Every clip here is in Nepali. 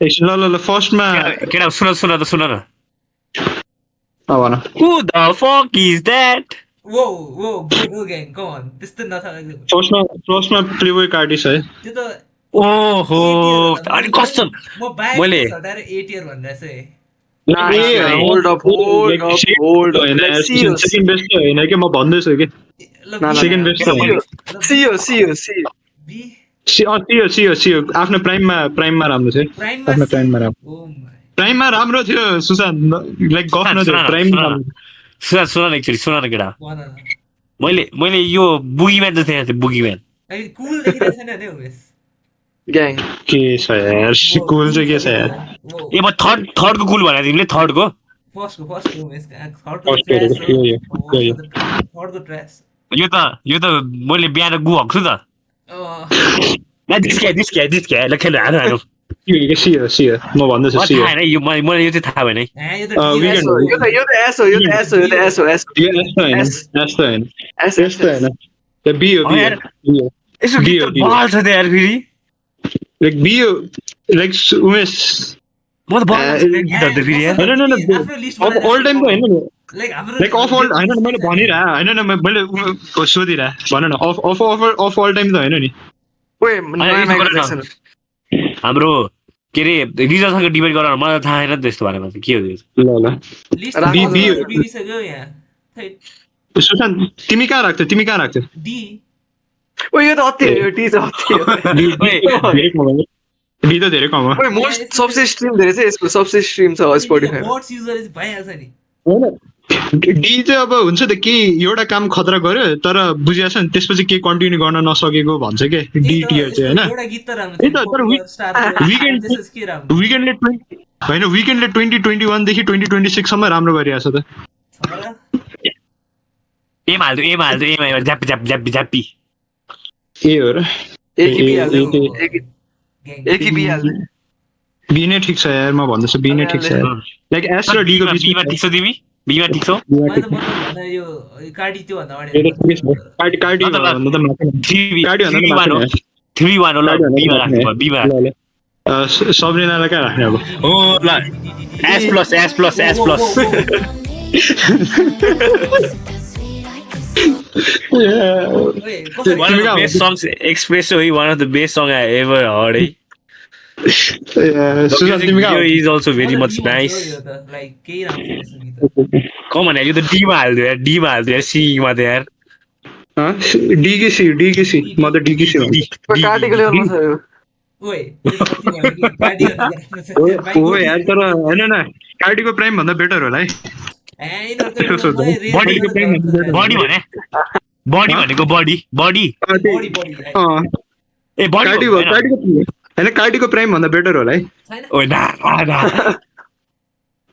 एकछिन ल फर्स्टमा केटा सुन न भन Who the fuck is that? Whoa, go gang, come on. त्यस्तो नथालेको फर्स्टमा प्लेबोय कार्डी छ है त्यो त ओहो अनि कस्तो म बाइक मैले हटाएर 8 इयर भन्दैछु है Hold up. Let's see you. Second best होइन कि म भन्दैछु कि ल सेकेन्ड बेस्ट See you. बी सियो आफ्नो प्राइममा राम्रो थियो प्राइममा आफ्नो प्राइममा राम्रो ओ माय प्राइममा राम्रो थियो सुशान्त लाइक गफ नदियो प्राइममा सुन एकचोटि सुन न केटा भन न मैले यो बुगीम्यान जस्तो देखेको थिएँ बुगीम्यान अहिले कुल देखिरहेको छैन नि उमेश Gang. के छ यार कुल चाहिँ के छ यार ए म थर्डको कुल भनेको तिमीले थर्डको फर्स्टको उमेश थर्डको ट्र्यास यो त मैले बिहान गुहक्छु त दिस्क्या ल खेल हानु सियो म भन्दैछु सियो थाहा होइन यो मलाई यो चाहिँ थाहा भएन है यो त You're the SO. यो एस्तो हैन त्यो बियो यसो गीत त बल छ त यार फेरि लाइक बियो लाइक उमेश म त बल छ गीतहरु त फेरि यार होइन अल टाइम त हैन लाइक हाम्रो लाइक अफ अल हैन मैले भनिरा हैन मैले सोधिरा भन न अफ अल टाइम त हैन नि Wait, हाम्रो के रे रिजनसँग डिबेट गरेर मलाई थाहा छैन त्यस्तो बारेमा के हो त्यो ल लिस्ट बिबिसक्यो यहाँ थैट सुशान्त तिमी कहाँ राख्थ्यौ D Wait, you're the author. T is the author. D त धेरै कम हो Wait, most सबसे stream धेरै छ यसको सबसे stream छ Spotify. बोट्स युजर भइहाल्छ नि हैन डी चाहिँ अब हुन्छ त के एउटा काम खतरा गर्यो तर बुझिया छ नि त्यसपछि के कन्टिन्यू गर्न नसकेको भन्छ के डी टियर चाहिँ हैन एउटा गीत त राम्रो छ विकेन्डले 2021 देखि 2026 सम्म राम्रो गरिरहेछ त एम हाल्दो झ्याप्पी ए हो र एक ही बिहाल्दो बी नै ठिक छ यार म भन्दैछु बी नै ठिक छ यार लाइक एस र डी को बीमा ठिक छ तिमी बीमा ठिक छौ यो कार्डी त्यो भन्दा अगाडि कार्डी भन्नु त माथि 3-1 हो ल बीमा राख्नु बीमा सबरिनालाई कहाँ राख्ने अब हो ल One of the best songs, Espresso, one of the best songs I ever heard. The music video is also very much nice. Come on, you the D mal, C ma there. Huh? D Ki C, mother D Ki C. कार्डिकल गर्नु छ ओए यार तर हैन न कार्डीको प्राइम भन्दा बेटर होला है बडी भनेको बडी ए बडी हैन कार्डीको प्राइम भन्दा बेटर होला है ओए ना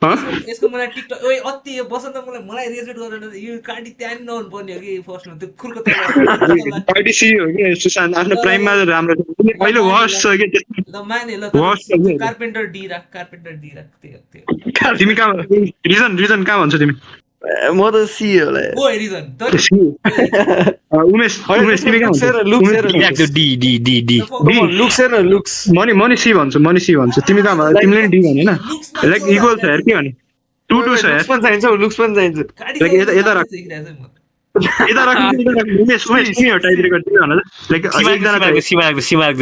यसको मलाई टिकटक ओए अति बसन्त मलाई रेजोनेट गरेन यो कार्डी त्यहाँ नि नहुनु पर्ने हो कि फर्स्टमा त्यो खुरको त कार्डी सी हो कि सुशान्त आफ्नो प्राइममा राम्रो छ अहिले वर्स्ट छ के ल माने ल कार्पेन्टर डी राख त्यो तिमी कहाँ रिजन कहाँ भन्छौ तिमी म त सी होला ओ रिजन त उमेश तिमी कहाँ लुक्स लुक्स मनी सी भन्छु तिमी कहाँ तिमीले डी भने हैन लाइक इक्वल छ यार के भने 2-2 छ यार लुक्स पनि चाहिन्छ यता राख उमेश तिमी हो टाइप रेकर्ड तिमी भन लाइक एकजना सीमा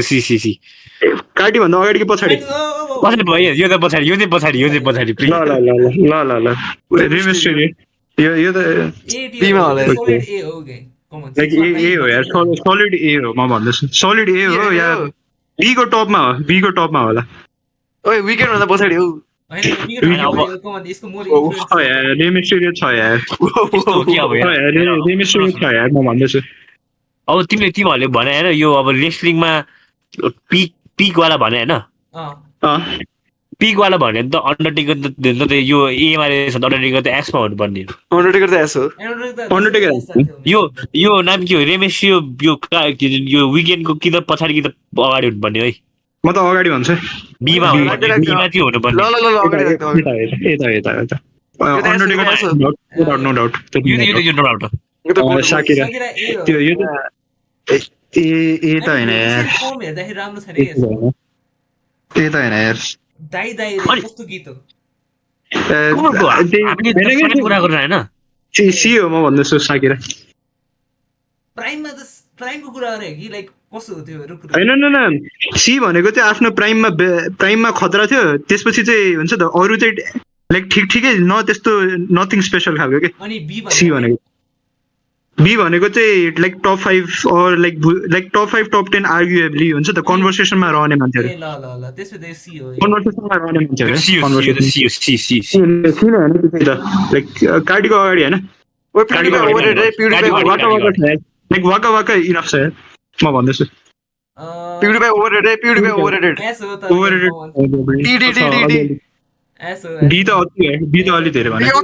सी कार्डी भन्दा अगाडि कि पछाडी भयो यो चाहिँ पछाडी प्लिज ल रिमेस्ट्री यो त बीमा होला ए हो गे लाइक ए हो यार सलिड ए हो म भन्दैछु सलिड ए हो यार बी को टपमा होला ओए विकेन्ड भन्दा पछाडी हौ यार रिमेस्ट्री छ यार रिमेस्ट्री छ यार म भन्दैछु अब तिमीहरूले भने हैन यो अब रेस्लिङमा पिक वाला भने हैन पिक वाला भने त अन्डरटेकर त यो ए मा रहेछ अन्डरटेकर त एस मा हुनु पर्ने अन्डरटेकर त एस हो अन्डरटेकर यो नाम के हो रेमेस यो विकेन्डको कि त पछाडी कि त अगाडि हुनु पर्ने है म त अगाडि भन्छु बीमा चाहिँ हुनु पर्ने ल अगाडि अन्डरटेकर नो डाउट यो नो डाउट साकिरा त्यो यो त ए त हैन यार हेर्दाखेरि राम्रो छैन त्यही त होइन यार दाइ दाइ कस्तो गीत हो हामीले सबै कुरा गरेर हैन सी हो म भन्दैछु साकिरा प्राइमको कुरा गरे कि लाइक कस्तो हो त्यो कुरा होइन न सी भनेको चाहिँ आफ्नो प्राइममा खतरा थियो त्यसपछि चाहिँ हुन्छ त अरू चाहिँ लाइक ठिकै न त्यस्तो नथिङ स्पेसल खालको के अनि सी भनेको बी भनेको चाहिँ लाइक टप 5 और लाइक टप 5 टप 10 आर्ग्युएबली हुन्छ त कन्भर्सेसनमा रहने मान्छेहरू ए ल त्यसपछि सी हो कन्भर्सेसनमा रहने मान्छेहरू सी लाइक कार्डीको अगाडि होइन लाइक वाका इनफ छ म भन्दैछु डी त अलि धेरै भने होइन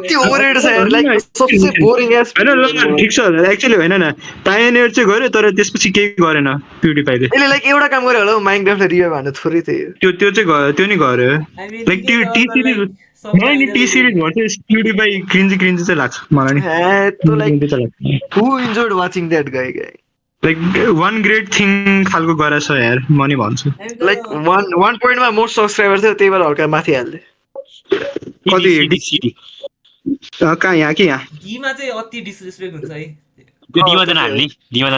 ठिक छ एक्चुअली होइन न पायोनियर चाहिँ गर्यो तर त्यसपछि केही गरेन प्युडिफाईले लाइक एउटा काम गर्यो होला माइनक्राफ्टले रिभाइभ हान्नु थोरै थियो त्यो चाहिँ त्यो नि गर्यो लाइक त्यो टी सिरिज मलाई नि टी सिरिज भन्छ प्युडिफाई क्रिन्जी चाहिँ लाग्छ मलाई नि who enjoyed watching that guy like one great thing खालको गरेछ यार म नि भन्छु लाइक 1 पोइन्टमा मोस्ट सब्सक्राइबर थियो त्यही भएर हल्का माथि हाल्दै कति कहाँ यहाँ कि यहाँ डीमा चाहिँ अति डिसरेस्पेक्ट हुन्छ है त्यो डीमा त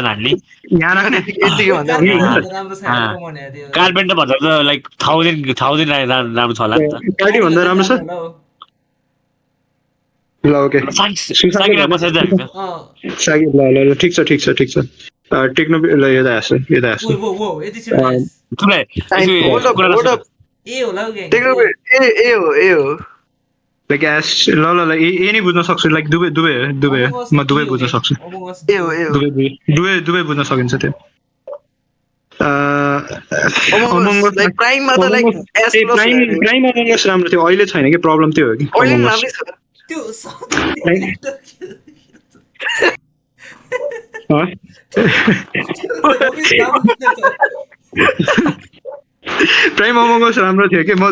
नाल्ने यहाँ राख्ने यतिकै भन्दा राम्रो छ कमाउने त्यो कार्पेन्टर भन्दा त लाइक 1000 राम्रो छ होला नि त पार्टी भन्दा राम्रो छ ल ओके साकिरा बसेर जान्छ साकी ल ठिक छ टेक्नो ल यता आछ वो यति छिटो तुलाई ए होला हो ए हो लाइक एस ल ए नै बुझ्न सक्छु लाइक दुबे म दुबे बुझ्न सक्छु दुबे बुझ्न सकिन्छ त्यो लाइक प्राइममा त लाइक एस प्राइम अमंगस राम्रो थियो अहिले छैन के प्रब्लम त्यो हो कि अहिले राम्रै छ त्यो प्राइम अमंगस राम्रो थियो के म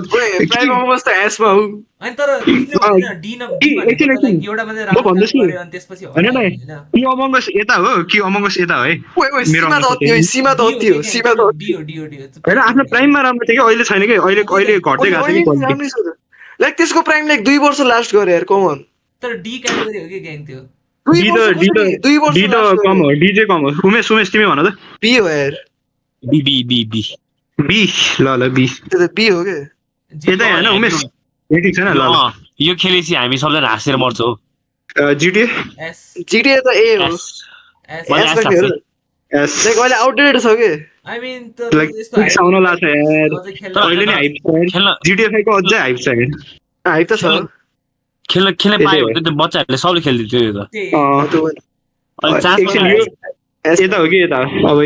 प्राइम अमंगस त एसमा हो अनि तर डी न एउटा मात्रै राम्रो गर्यो अनि त्यसपछि हैन कि अमंगस यता हो कि अमंगस यता हो है सीमा त अति हो डी हैन आफ्नो प्राइममा राम्रो थियो कि अहिले छैन कि अहिले घट्दै गएको छ कि लाइक त्यसको प्राइम लाइक 2 वर्ष लास्ट गर्यो यार कमन तर डी क्याटेगोरी हो कि ग्याङ थियो डी त कम हो डी चाहिँ कम हो उमेश तिमी भन त बी हो यार बी ल बी त्यो त बी हो के यतै हैन उमेश ठिक छैन ल यो खेलेपछि हामी सबैजना हाँसेर मर्छौँ जीटीए त ए हो एस लाइक अहिले आउटडेटेड छ के आई मिन लाइक साउन लाग्छ यार अहिले नि हाइप छ जीटीए 5 को अझै हाइप छ हाइप त छ खेल्न पायो भने त बच्चाहरूले सबले खेल्दै थियो यो त यता हो कि यता अब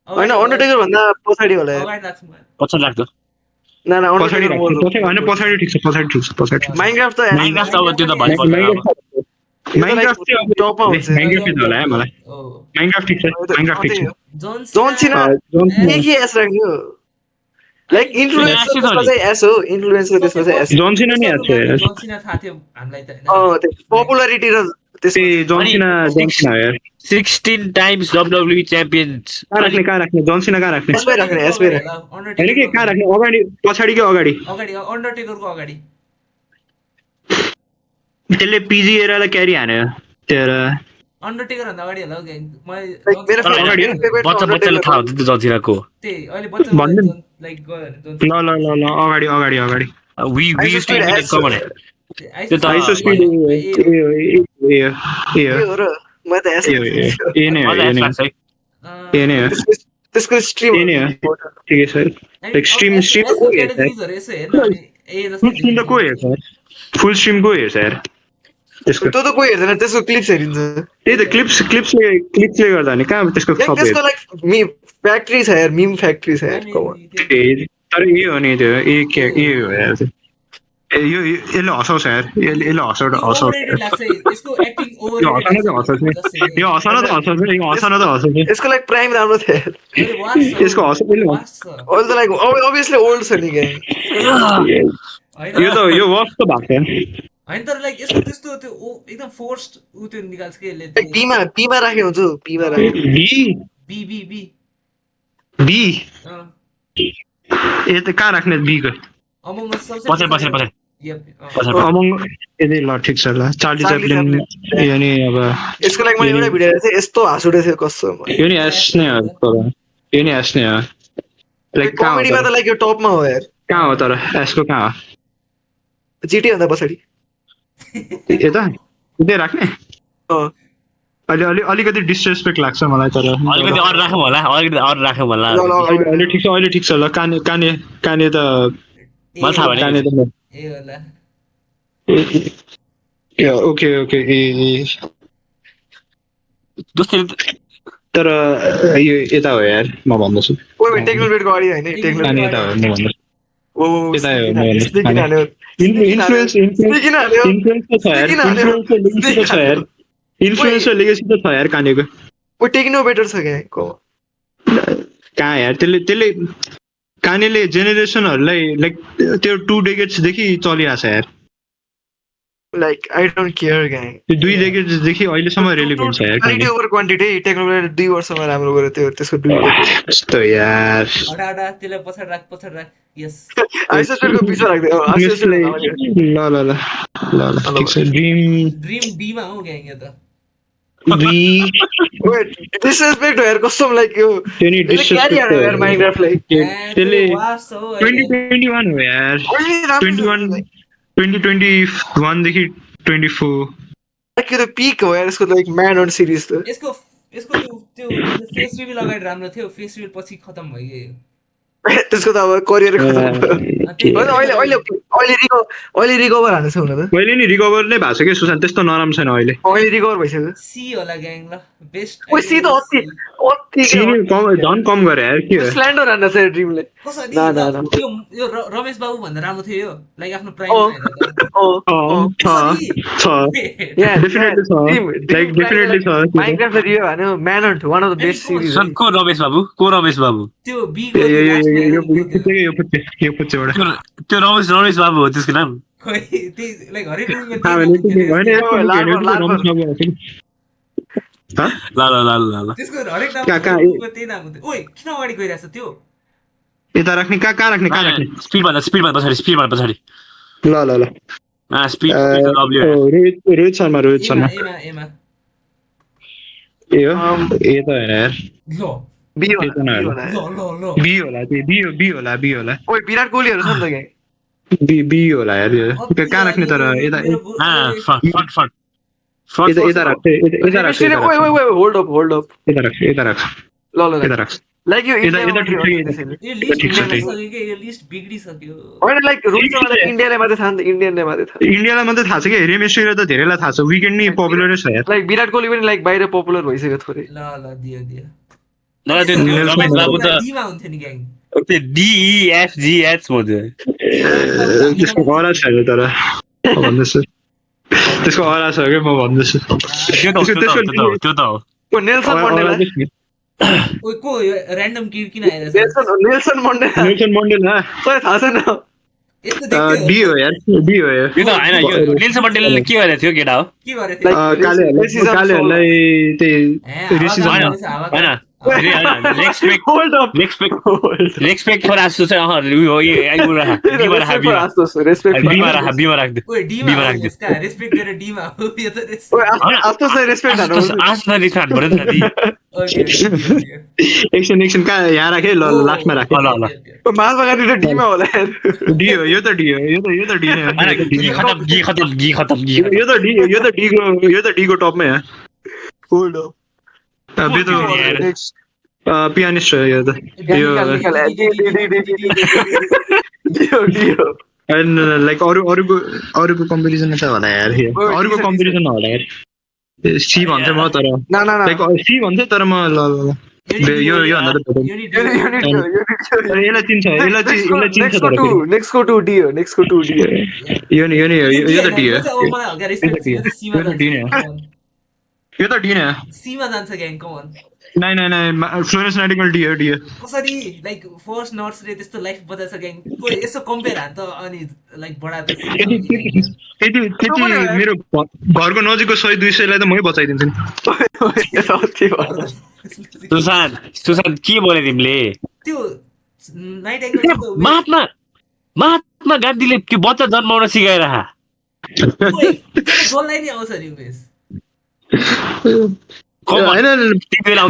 हैन अन्डरटेकर भन्दा पछाडी होला पछाडी लाग्छ न पछाडी हैन पछाडी ठिक छ पछाडी माइनक्राफ्ट त अब त्यो त भन्नु पर्दैन माइनक्राफ्ट चाहिँ टपमा हुन्छ माइनक्राफ्ट होला है मलाई माइनक्राफ्ट ठिक छ जोन सिना के एस राख्यो लाइक इन्फ्लुएन्सर चाहिँ एस हो इन्फ्लुएन्सर त्यसमा चाहिँ एस जोन सिना नि एस हो जोन सिना थाहा थियो हामीलाई त हैन पपुलारिटी र त्यसै जोन सिना यार 16 टाइम्स WWE च्याम्पियन्स कहाँ राख्ने जोन सिना कहाँ राख्ने एसमै राख्ने हैन के कहाँ राख्ने अगाडि पछाडी के अगाडि अन्डरटेकरको अगाडि त्यसले पिजी एरालाई क्यारी हान्यो तेरा अन्डरटेकर भन्दा अगाडि होला हो बच्चाले थाहा हुन्छ त्यो जन्जिराको त्यही अहिले बच्चा लाइक गयो ल अगाडि we used to be common त्यो त आइसो स्पिड ए हो र म त एस ए नै हो त्यसको स्ट्रिम ठिकै छ लाइक स्ट्रिम को हेर्छ को हेर्छ फुल स्ट्रिम को हेर्छ यार त्यसको त्यो त कोही हेर्दैन त्यसको क्लिप्स हेरिन्छ त्यही त क्लिप्सले गर्दा नि कहाँ त्यसको त्यसको लाइक फ्याक्ट्री छ यार मिम फ्याक्ट्री छ यार तर ए हो नि त्यो ए हो यार यो यसले हँसाउँछ यार यसले हँसाउँछ यसको लाइक प्राइम राम्रो थियो यसको अहिले त लाइक अभियसली ओल्ड छ नि यो वर्क त भएको छ हैन तर लाइक यसको त्यस्तो त्यो एकदम फोर्स्ड उ त्यो निकाल्छ के यसले बीमा राखे हुन्छ बीमा राखे बी ए त कहाँ राख्ने बीको अमंग अस सबसे पछाडि पछाडि पछाडि Yep. पछाडि अमङ यदि ल ठिक छ ल चार्ली चार्ली च्याप्लिन यो नि अब यसको लागि मैले एउटा भिडियो हेरेको थिएँ यस्तो हाँस उठेको थियो कसम यो नि एस नै हो तर यो नि एस नै हो लाइक कहाँ हो कमेडीमा त लाइक यो टपमा हो यार कहाँ हो तर एसको कहाँ हो जिटी भन्दा पछाडि यता यतै राख्ने अँ अलिकति डिसरेस्पेक्ट लाग्छ मलाई तर अलिकति अरू राखौँ होला ल ल अहिले ठिक छ ल काने काने काने त मलाई थाहा भएन काने त ए होला ओके ओके ए दोस्रो तर यो यता हो यार म भन्दछु ओइ टेक्नोलोजीको अगाडि होइन टेक्नोलोजी काने यता हो म भन्छु ओ यता हो किन हाल्यो इन्फ्लुएन्स किन हाल्यो छ यार इन्फ्लुएन्सर लेगेसी त छ यार कानेको ओ टेक्नो बेटर छ क्या को कहाँ यार त्यसले कानेले जेनेरेसनहरूलाई लाइक त्यो 2 डेकेड्स देखि चलिरहेछ यार लाइक आई डोन्ट केयर क्या त्यो 2 डेकेड्स देखि अहिलेसम्म रेलेभेन्ट छ यार क्वालिटी ओभर क्वान्टिटी टेक्नोलोजी 2 वर्षमा राम्रो गर्यो त्यो त्यसको 2 यस्तो यार हटा त्यसलाई पछाडि राख यस आइसोसको पिछो राख्दै हो ल ठिक छ ड्रीम बी मा हो ग्याङ यो त डिसरेस्पेक्ट हो यार कसम लाइक यो क्यारी यार माइनक्राफ्टलाई त्यसले 2021 हो यार 2021 देखि 24 लाइक यो त पिक हो यार यसको लाइक म्यान अन सिरिज त यसको त्यो फेस रिभिल अगाडि राम्रो थियो फेस रिभिल पछि खतम भइगयो त्यसको त अब करियर खतम अहिले रिकभर हाल्नु छ हुन त मैले नि रिकभर नै भएको छ कि सुशान्त त्यस्तो नराम्रो छैन अहिले रिकभर भइसक्यो सी होला ग्याङ ल बेस्ट ओइ सी त अति झन् कम गरे यार के हो स्ल्यान्डर हान्न छ ड्रिमले कसरी ना यो रमेश बाबु भन्दा राम्रो थियो यो लाइक आफ्नो प्राइम डेफिनेटली छ लाइक डेफिनेटली छ माइनक्राफ्ट रिभ्यू हान्यो man hunt one of the best series को रमेश बाबु त्यो बी यो पुच्चेबाट त्यो रमेश बाबु हो त्यसको नाम खोइ त्यही लाइक हरेक ल त्यसको हरेक नाम त्यही नाम हुन्थ्यो ओइ किन अगाडि गइरहेछ त्यो यता राख्ने कहाँ राख्ने स्पिडमा पछाडि ल स्पिड रोहित शर्मा एमा ए हो ए त होइन यार ल बी ल बी होला ओइ विराट कोहलीहरु छ नि त के बी होला यार यो कहाँ राख्ने तर यता यता राख्छ ओइ होल्ड अप यता राख्छ ल लाइक यो यो लिस्ट बिग्डिसक्यो होइन लाइक रोहित शर्माले इन्डियाले मात्रै थाहा नि त इन्डियनले मात्रै थाहा इन्डियालाई मात्रै थाहा छ कि रेमेश्वर त धेरैलाई थाहा छ विकेन्ड नि पपुलरै छ यार लाइक विराट कोहली पनि लाइक बाहिर पपुलर भइसक्यो थोरै ल दियो ल त्यो रमेश बाबु त डीमा हुन्थ्यो नि ग्याङ त्यो DEFGH भन्थ्यो त्यसको हरा छ तर भन्दैछु त्यसको हरा छ कि म भन्दैछु त्यो त हो नेल्सन मण्डेला ओइ को र्यान्डम किन आइरहेछ नेल्सन मण्डेला तँलाई थाहा छैन यस्तो देख्थ्यो बी हो यार बी हो यो त हैन यो नेल्सन मण्डेलाले के गरेको थियो केटा हो के गरेथ्यो कालेहरूलाई त्यही हैन रेस्पेक्ट फर आस्तो चाहिँ बीमा राख्दे ओइ डीमा यसका रेस्पेक्ट गरेर डीमा हो यो त आस्तो चाहिँ रेस्पेक्ट हान्नु एकछिन कहाँ यहाँ राखेँ ल लास्टमा राखेँ महात्मा गान्धी त डीमा होला यार डी हो यो त डी हो यो त डी नै यो त डी को टपमै हो होल्ड अप पियानिस्ट हो यो त लाइक अरूको कम्पिटिसन छ होला यार अरूको कम्पिटिसन होला यार सी भन्छ म तर सी भन्छ तर म ल यो भन्दा त यसलाई चिन्छ नेक्स्ट को 2 डी हो यो त डी हो यो त डी नै सीमा जान्छ ग्याङ कमन नाइ फ्लोरेन्स नाइटिङ्गेल डी हो कसरी लाइक फर्स्ट नर्सले त्यस्तो लाइफ बचाउँछ ग्याङ कोही यसो कम्पेयर हान् त अनि लाइक बडा त्यति मेरो घरको नजिकको 100-200 लाई त मै बचाइदिन्छु नि सुशान्त के बोले तिमीले त्यो नाइट एङ्गल महात्मा गान्धीले त्यो बच्चा जन्माउन सिकाएर जसलाई नि आउँछ नि उमेश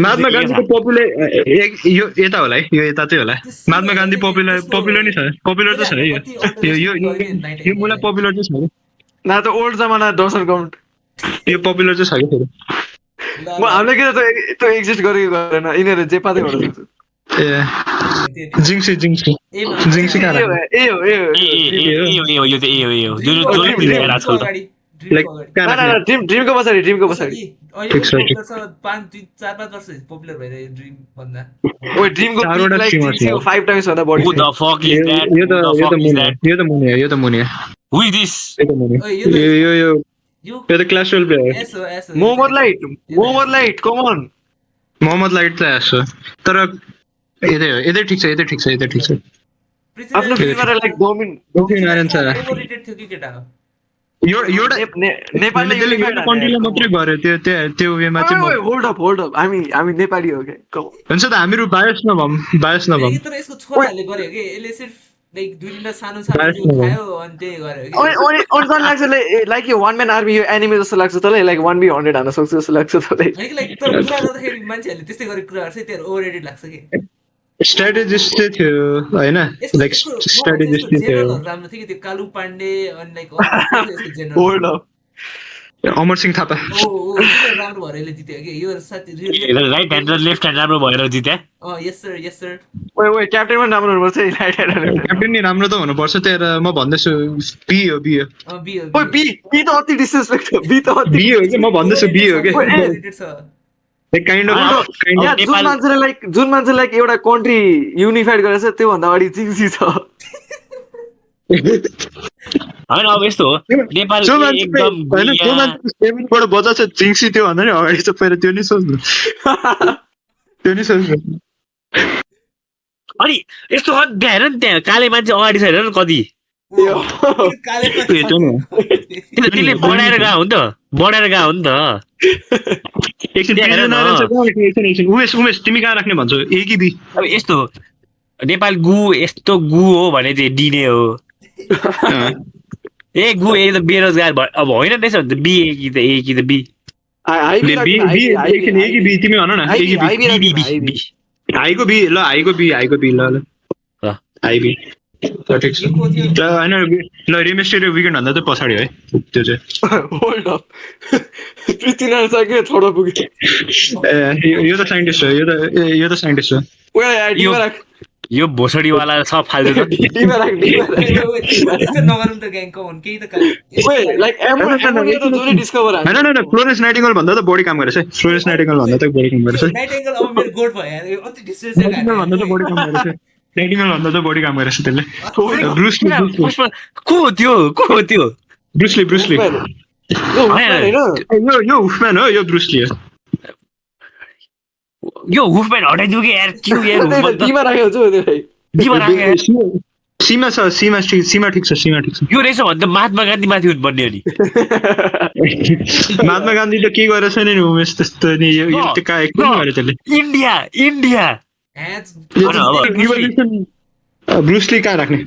महात्मा गान्धीको पपुलर यो यता होला है यो यता चाहिँ होला महात्मा गान्धी पपुलर नै छ पपुलर त छ है यो मलाई पपुलर चाहिँ छ न त ओल्ड जमाना डोसर गभर्नमेन्ट यो पपुलर चाहिँ छ कि फेरि म हामीले किन त्यो एक्जिस्ट गरेको गरेन यिनीहरू जे पादै गर्न सक्छ ए जिङ्सी कहाँ ड्रिमको पछाडि अहिले 4-5 वर्ष पपुलर भइरहेको ड्रिम भन्दा ओ ड्रिमको लाइक 5 टाइम्स भन्दा बढी Who the fuck is that? यो त मुनि Who is this? यो त class 12 player Mohammad light come on Mohammad light त आछ तर यतै ठिक छ आफ्नो फिल्ममा लाइक डोमिन आरेन छ ओभररेटेड थियो कि केटा यो नेपालले कन्ट्रीले मात्रै गर्यो त्यो वेमा चाहिँ होल्ड अप हामी नेपाली हो के हुन्छ त हामीहरु बायस नभम तर यसको छोराले गर्यो के यसले सिर्फ लाइक दुई दिनला सानो खायो अनि त्यही गर्यो के अनि लाग्छ लाइक यो वन म्यान आर्मी यो एनिमे जस्तो लाग्छ तँलाई लाइक 1v100 हान्न सक्छ जस्तो लाग्छ तँलाई लाइक तर कुरा गर्दाखेरि मान्छेहरूले त्यस्तै गरेको कुराहरु चाहिँ त्यो ओभररेटेड लाग्छ के स्ट्र्याटेजिस्ट थियो हैन लाइक स्ट्र्याटेजिस्ट थियो राम्रो थियो कि त्यो कालु पाण्डे अनि like hold up Amar Singh Thapa राम्रो भएर यसले जित्यो कि यो साथी राइट ह्यान्ड र लेफ्ट ह्यान्ड राम्रो भएर जित्या यस सर ओए क्याप्टेन पनि राम्रो हुनुपर्छ राइट ह्यान्ड क्याप्टेन नि राम्रो त हुनुपर्छ तर म भन्दैछु बी हो ओए बी त अति डिसरेस्पेक्ट हो बी हो कि म भन्दैछु बी हो के काइन्ड अफ जुन मान्छे लाइक एउटा कन्ट्री युनिफाइड गरेछ त्यो भन्दा अगाडि जिङ्सी छ हैन अब यस्तो हो नेपाल एकदम बाट बजा छ जिङ्सी त्यो भन्दा नि अगाडि चाहिँ पहिला त्यो नि सोच्नु अनि यस्तो हद्दा हेर नि त्यहाँ काले मान्छे अगाडि छ हेर न कति त्यसले बढाएर गएको हो नि त उमेश तिमी कहाँ राख्ने भन्छौ ए कि बी अब यस्तो नेपाल यस्तो गु हो भने चाहिँ डी नै हो ए गु ए त बेरोजगार अब होइन त्यसो भने त बी ए कि त बी तिमी भन न हाईको बी ल ल हाईबी ठिक छ होइन ल रिमेस्टेड विकेन्ड भन्दा चाहिँ पछाडि है त्यो चाहिँ होल्ड अप पृथ्वीनारायण सके छोडो पुग्यो यो त साइन्टिस्ट हो यो भोसडीवाला सब फाल्दो त नगरौँ त ग्याङ कम केही त होइन फ्लोरेन्स नाइटिङ्गेल भन्दा त बढी काम गरेछ फ्लोरेन्स नाइटिङ्गेल भन्दा त बढी काम गरेछ नाइटिङ्गेल अब मेरो गोड भयो अति डिस्ट्रेस भन्दा त बढी काम गरेछ नाइटिङ्गेल भन्दा त बढी काम गरेछ त्यसले को हो त्यो ब्रुसली यो हुफम्यान हो यो ब्रुसली हो यो हुफम्यान हटाइदिउ कि यार दिमा राखेको छु सीमा ठिक छ यो रहेछ भन्दा महात्मा गान्धी माथि हुनुपर्ने हो नि महात्मा गान्धी त के गरेछ नि उमेश त्यस्तो नि यो त्यसले इन्डिया ब्रुसली कहाँ राख्ने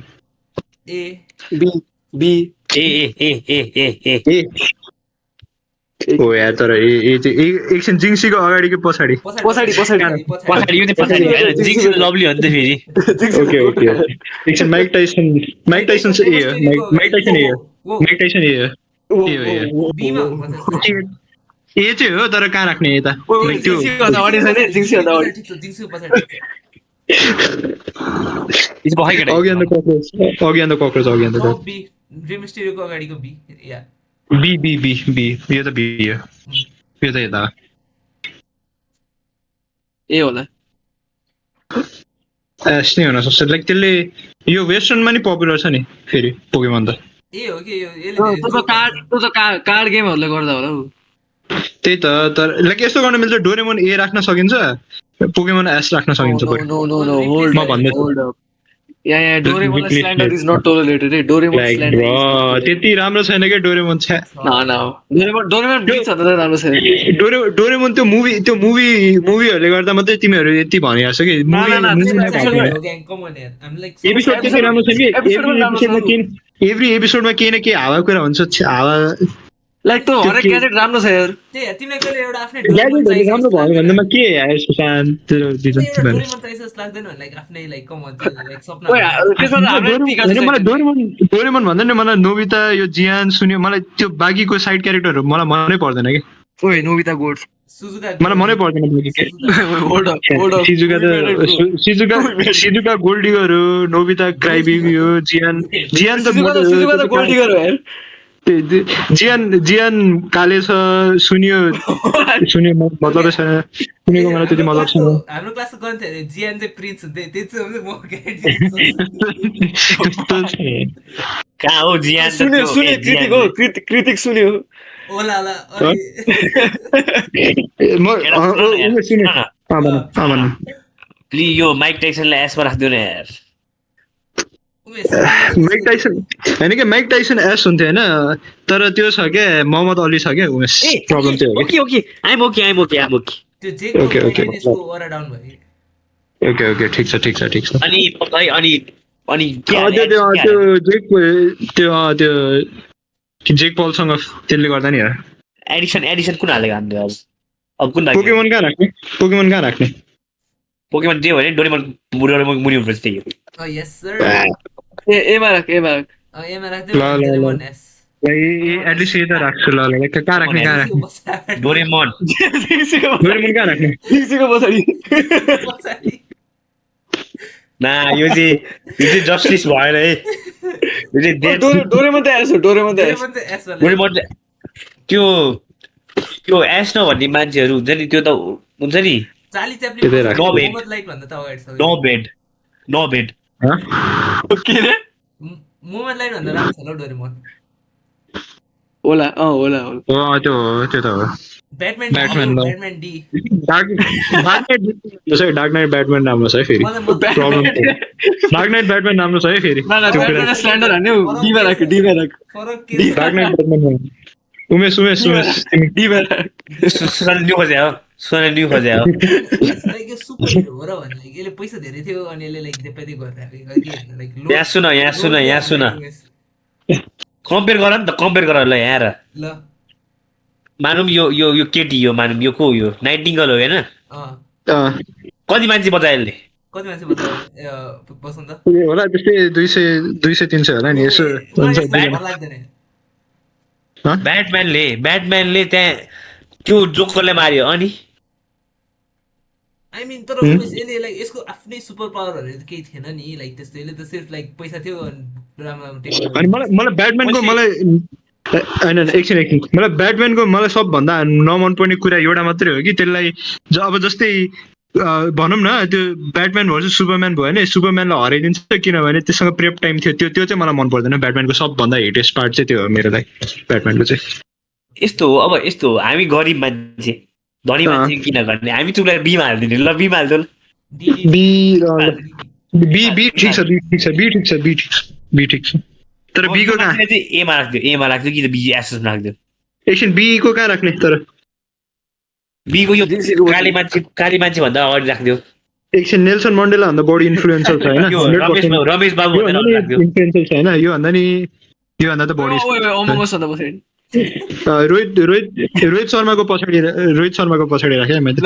ओ यार तर एकछिन जिङ्सीको अगाडिको पछाडि यो त पछाडि हैन जिङ्सी लभली हो नि त फेरि ओके एकछिन माइक टाइसन चाहिँ ए हो माइक टाइसन ए चाहिँ हो तर कहाँ राख्ने यता त्यो अघि अन्त कक्रोच रिमेस्टेडको अगाडिको बी या बी यो त बी हो यो त यता ए होला एस नै हुन सक्छ लाइक त्यसले यो वेस्टर्नमा नि पपुलर छ नि फेरि पोकेमन त ए हो कि यो कार्ड गेमहरुले गर्दा होला त्यही त तर लाइक यस्तो गर्न मिल्छ डोरेमोन ए राख्न सकिन्छ पोकेमन एस राख्न सकिन्छ no hold Yeah, Doraemon slander is not tolerated. Doraemon Like slander. bro, त्यति राम्रो छैन के डोरेमोन छ No. Doraemon brings another राम्रो छैन. डोरेमोन त्यो मुभीहरूले गर्दा मात्रै तिमीहरू यति भनिरहेको छ कि एपिसोड त्यति राम्रो छ कि एभ्री एपिसोडमा केही न केही हावा कुरा हुन्छ हावा लाइक त्यो हरेक ग्याजेट राम्रो छ यार. तिमीलाई एउटा आफ्नै ग्याजेटहरू राम्रो भयो भन्दैमा के यार सुशान्त आफ्नै लाइक मलाई डोरेमोन भन्दा नि मलाई नोबिता यो जियान सुन्यो मलाई त्यो बाँकीको साइड क्यारेक्टरहरू मलाई मनै पर्दैन कि ओए नोबिता गोड्स मलाई मनै पर्दैन सिजुका गोल्डिगरहरू नोबिता क्राइबेबी हो जियान त गोल्डिगर हो यार. जियान काले छ सुन्यो मतलब छैन सुनेको मलाई त्यति मतलब छैन हाम्रो क्लासमा गन्थ्यो अरे जियान चाहिँ प्रिन्स हुन्थ्यो त्यो चाहिँ म कहाँ हो जियान सुन्यो कृतिक सुन्यो ओला प्लिज यो माइक टाइसनलाई एसमा राखिदिनु न यार माइक टाइसन एस हुन्थ्यो होइन तर त्यो छ क्या मोहम्मद अली छ क्या प्रब्लम त्यो हो ओके ठिक छ अनि जेक पलसँग त्यसले गर्दा नि एडिसन कुन हालेको हामीले अब कुन पोकेमोन कहाँ राख्ने पोकेमोन जे भने डोरेमोन मुनि हुनुपर्छ त्यही हो यस सर एमा राख एटलिस्ट यता राख्छु ल कहाँ राख्ने डोरेमोन कहाँ राख्ने ना यो चाहिँ जस्टिस भएन है डोरेमोन त एस त्यो एस नभन्ने मान्छेहरू हुन्छ नि त्यो त हुन्छ नि नो बेड के रे मोमेन्ट लाइट भन्दा राम्रो छ ल डोरेमोन होला त्यो त हो Batman D dark night Batman राम्रो छ है फेरि प्रब्लम डार्क नाइट ब्याटम्यान राम्रो छ है फेरि स्ल्यान्डर हान्ने डीमा राख फरक डार्क नाइट ब्याटम्यान उमेश डीमा राख सोनाली खोज्या हो लाइक यो सुपर हिरो हो र भन्ने लाइक यसले पैसा धेरै थियो अनि यसले लाइक त्यही गरिरहेको लाइक यहाँ सुन कम्पेयर गर ल यहाँ र ल मानौँ यो केटी हो मानौँ यो को यो नाइटिङ्गल हो होइन कति मान्छे बचायो यसले कति मान्छे बस्नु त होला त्यस्तै 200-300 होला नि यसो लाग्दैन ब्याटम्यानले त्यहाँ त्यो जोकरले मार्यो अनि आई मिन तर यसले लाइक यसको आफ्नै सुपर पावरहरू त केही थिएन नि लाइक त्यस्तो यसले त सिर्फ लाइक पैसा थियो अनि मलाई ब्याटम्यानको मलाई ब्याटम्यानको मलाई सबभन्दा नमन पर्ने कुरा एउटा मात्रै हो कि त्यसलाई अब जस्तै भनौँ न त्यो ब्याटम्यान भर्सेस सुपरम्यान भयो भने सुपरम्यानलाई हराइदिन्छ किनभने त्यससँग प्रेप टाइम थियो त्यो चाहिँ मलाई मन पर्दैन ब्याटम्यानको सबभन्दा हेटेस्ट पार्ट चाहिँ त्यो हो मेरो लागि ब्याटम्यानको चाहिँ यस्तो हो अब यस्तो हो हामी गरिब मान्छे धनी मान्छे किन गर्ने हामी चुपलाई बीमा हालिदिने ल बीमा हाल्दो बी ठिक छ तर बी को कहाँ एमा राख्दियो कि त बी एसएस राख्दियो एकछिन बी को कहाँ राख्ने तर बी को यो काली मान्छे भन्दा अगाडि राख्दियो एकछिन नेल्सन मण्डेला भन्दा बढी इन्फ्लुएन्सर छ हैन रमेश बाबु इन्फ्लुएन्सर छ हैन यो भन्दा त बढी रोहित शर्माको पछाडि राखे मैले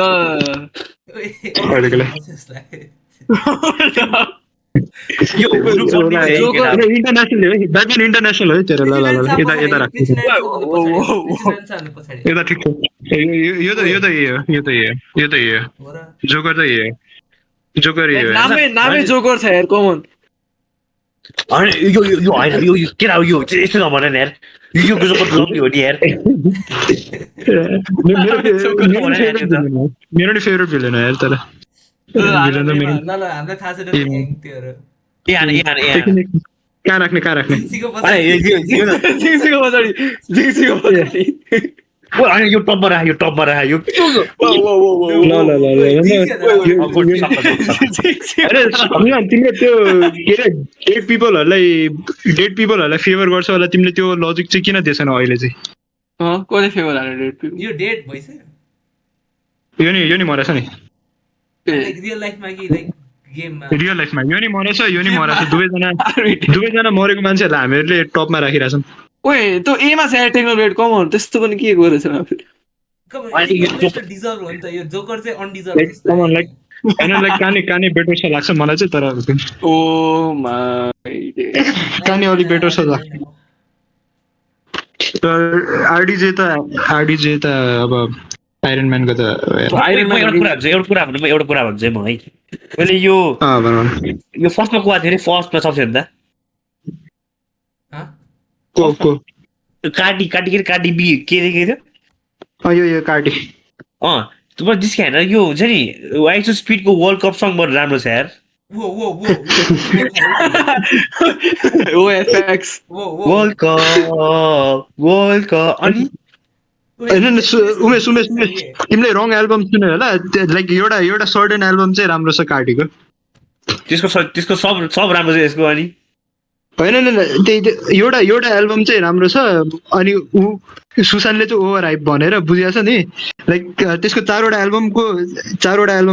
इन्टरनेसनल है तेरो ल यता राख यता ठिक छ यो त जोकर त जोकर नामै जोकर छ यार कमन यो होइन यो के यो यस्तो नभन यार यो जोकर हो नि यार मेरो नि फेभरेट भिलेन यार तर कहाँ राख्ने ओ हैन यो टपमा राख यो ल ल ल ल तिमीले त्यो के अरे डेड पिपलहरूलाई फेभर गर्छ होला तिमीले त्यो लजिक चाहिँ किन दिएछन अहिले चाहिँ कसले फेभर हाल्यो डेड पिपल यो डेट भइसक्यो यो नि मरेछ नि लाइक रियल लाइफमा कि लाइक गेममा रियल लाइफमा यो नि मरेछ दुवैजना मरेको मान्छेहरूलाई हामीहरूले टपमा राखिरहेछौँ ओए त्यो एमा छ टेक्नोलोजी कम हो त्यस्तो पनि के गरेछ आफूले डिजर्भ हो नि त यो जोकर चाहिँ अनडिजर्भ लाइक होइन लाइक काने बेटर छ लाग्छ मलाई चाहिँ तर ओ माई काने अलिक बेटर छ आरडीजे त अब आइरन म्यानको त एउटा कुरा भन्छु है म है मैले यो फर्स्टमा कुवा थिएँ फर्स्टमा सबसे भन्दा को कार्डी बी के थियो यो कार्डी तपाईँ जिस्क्याएर यो हुन्छ नि वाइसो स्पिडको वर्ल्ड कप सङ बहुत राम्रो छ यार वर्ल्ड कप अनि उमेश तिमीले रङ एल्बम सुन्यो होला लाइक एउटा सर्टेन एल्बम चाहिँ राम्रो छ कार्डीको त्यसको सब राम्रो छ यसको अनि होइन त्यही एउटा एल्बम चाहिँ राम्रो छ अनि सुशान्तले चाहिँ ओभर हाइप भनेर बुझिएको छ नि लाइक त्यसको चारवटा एल्बम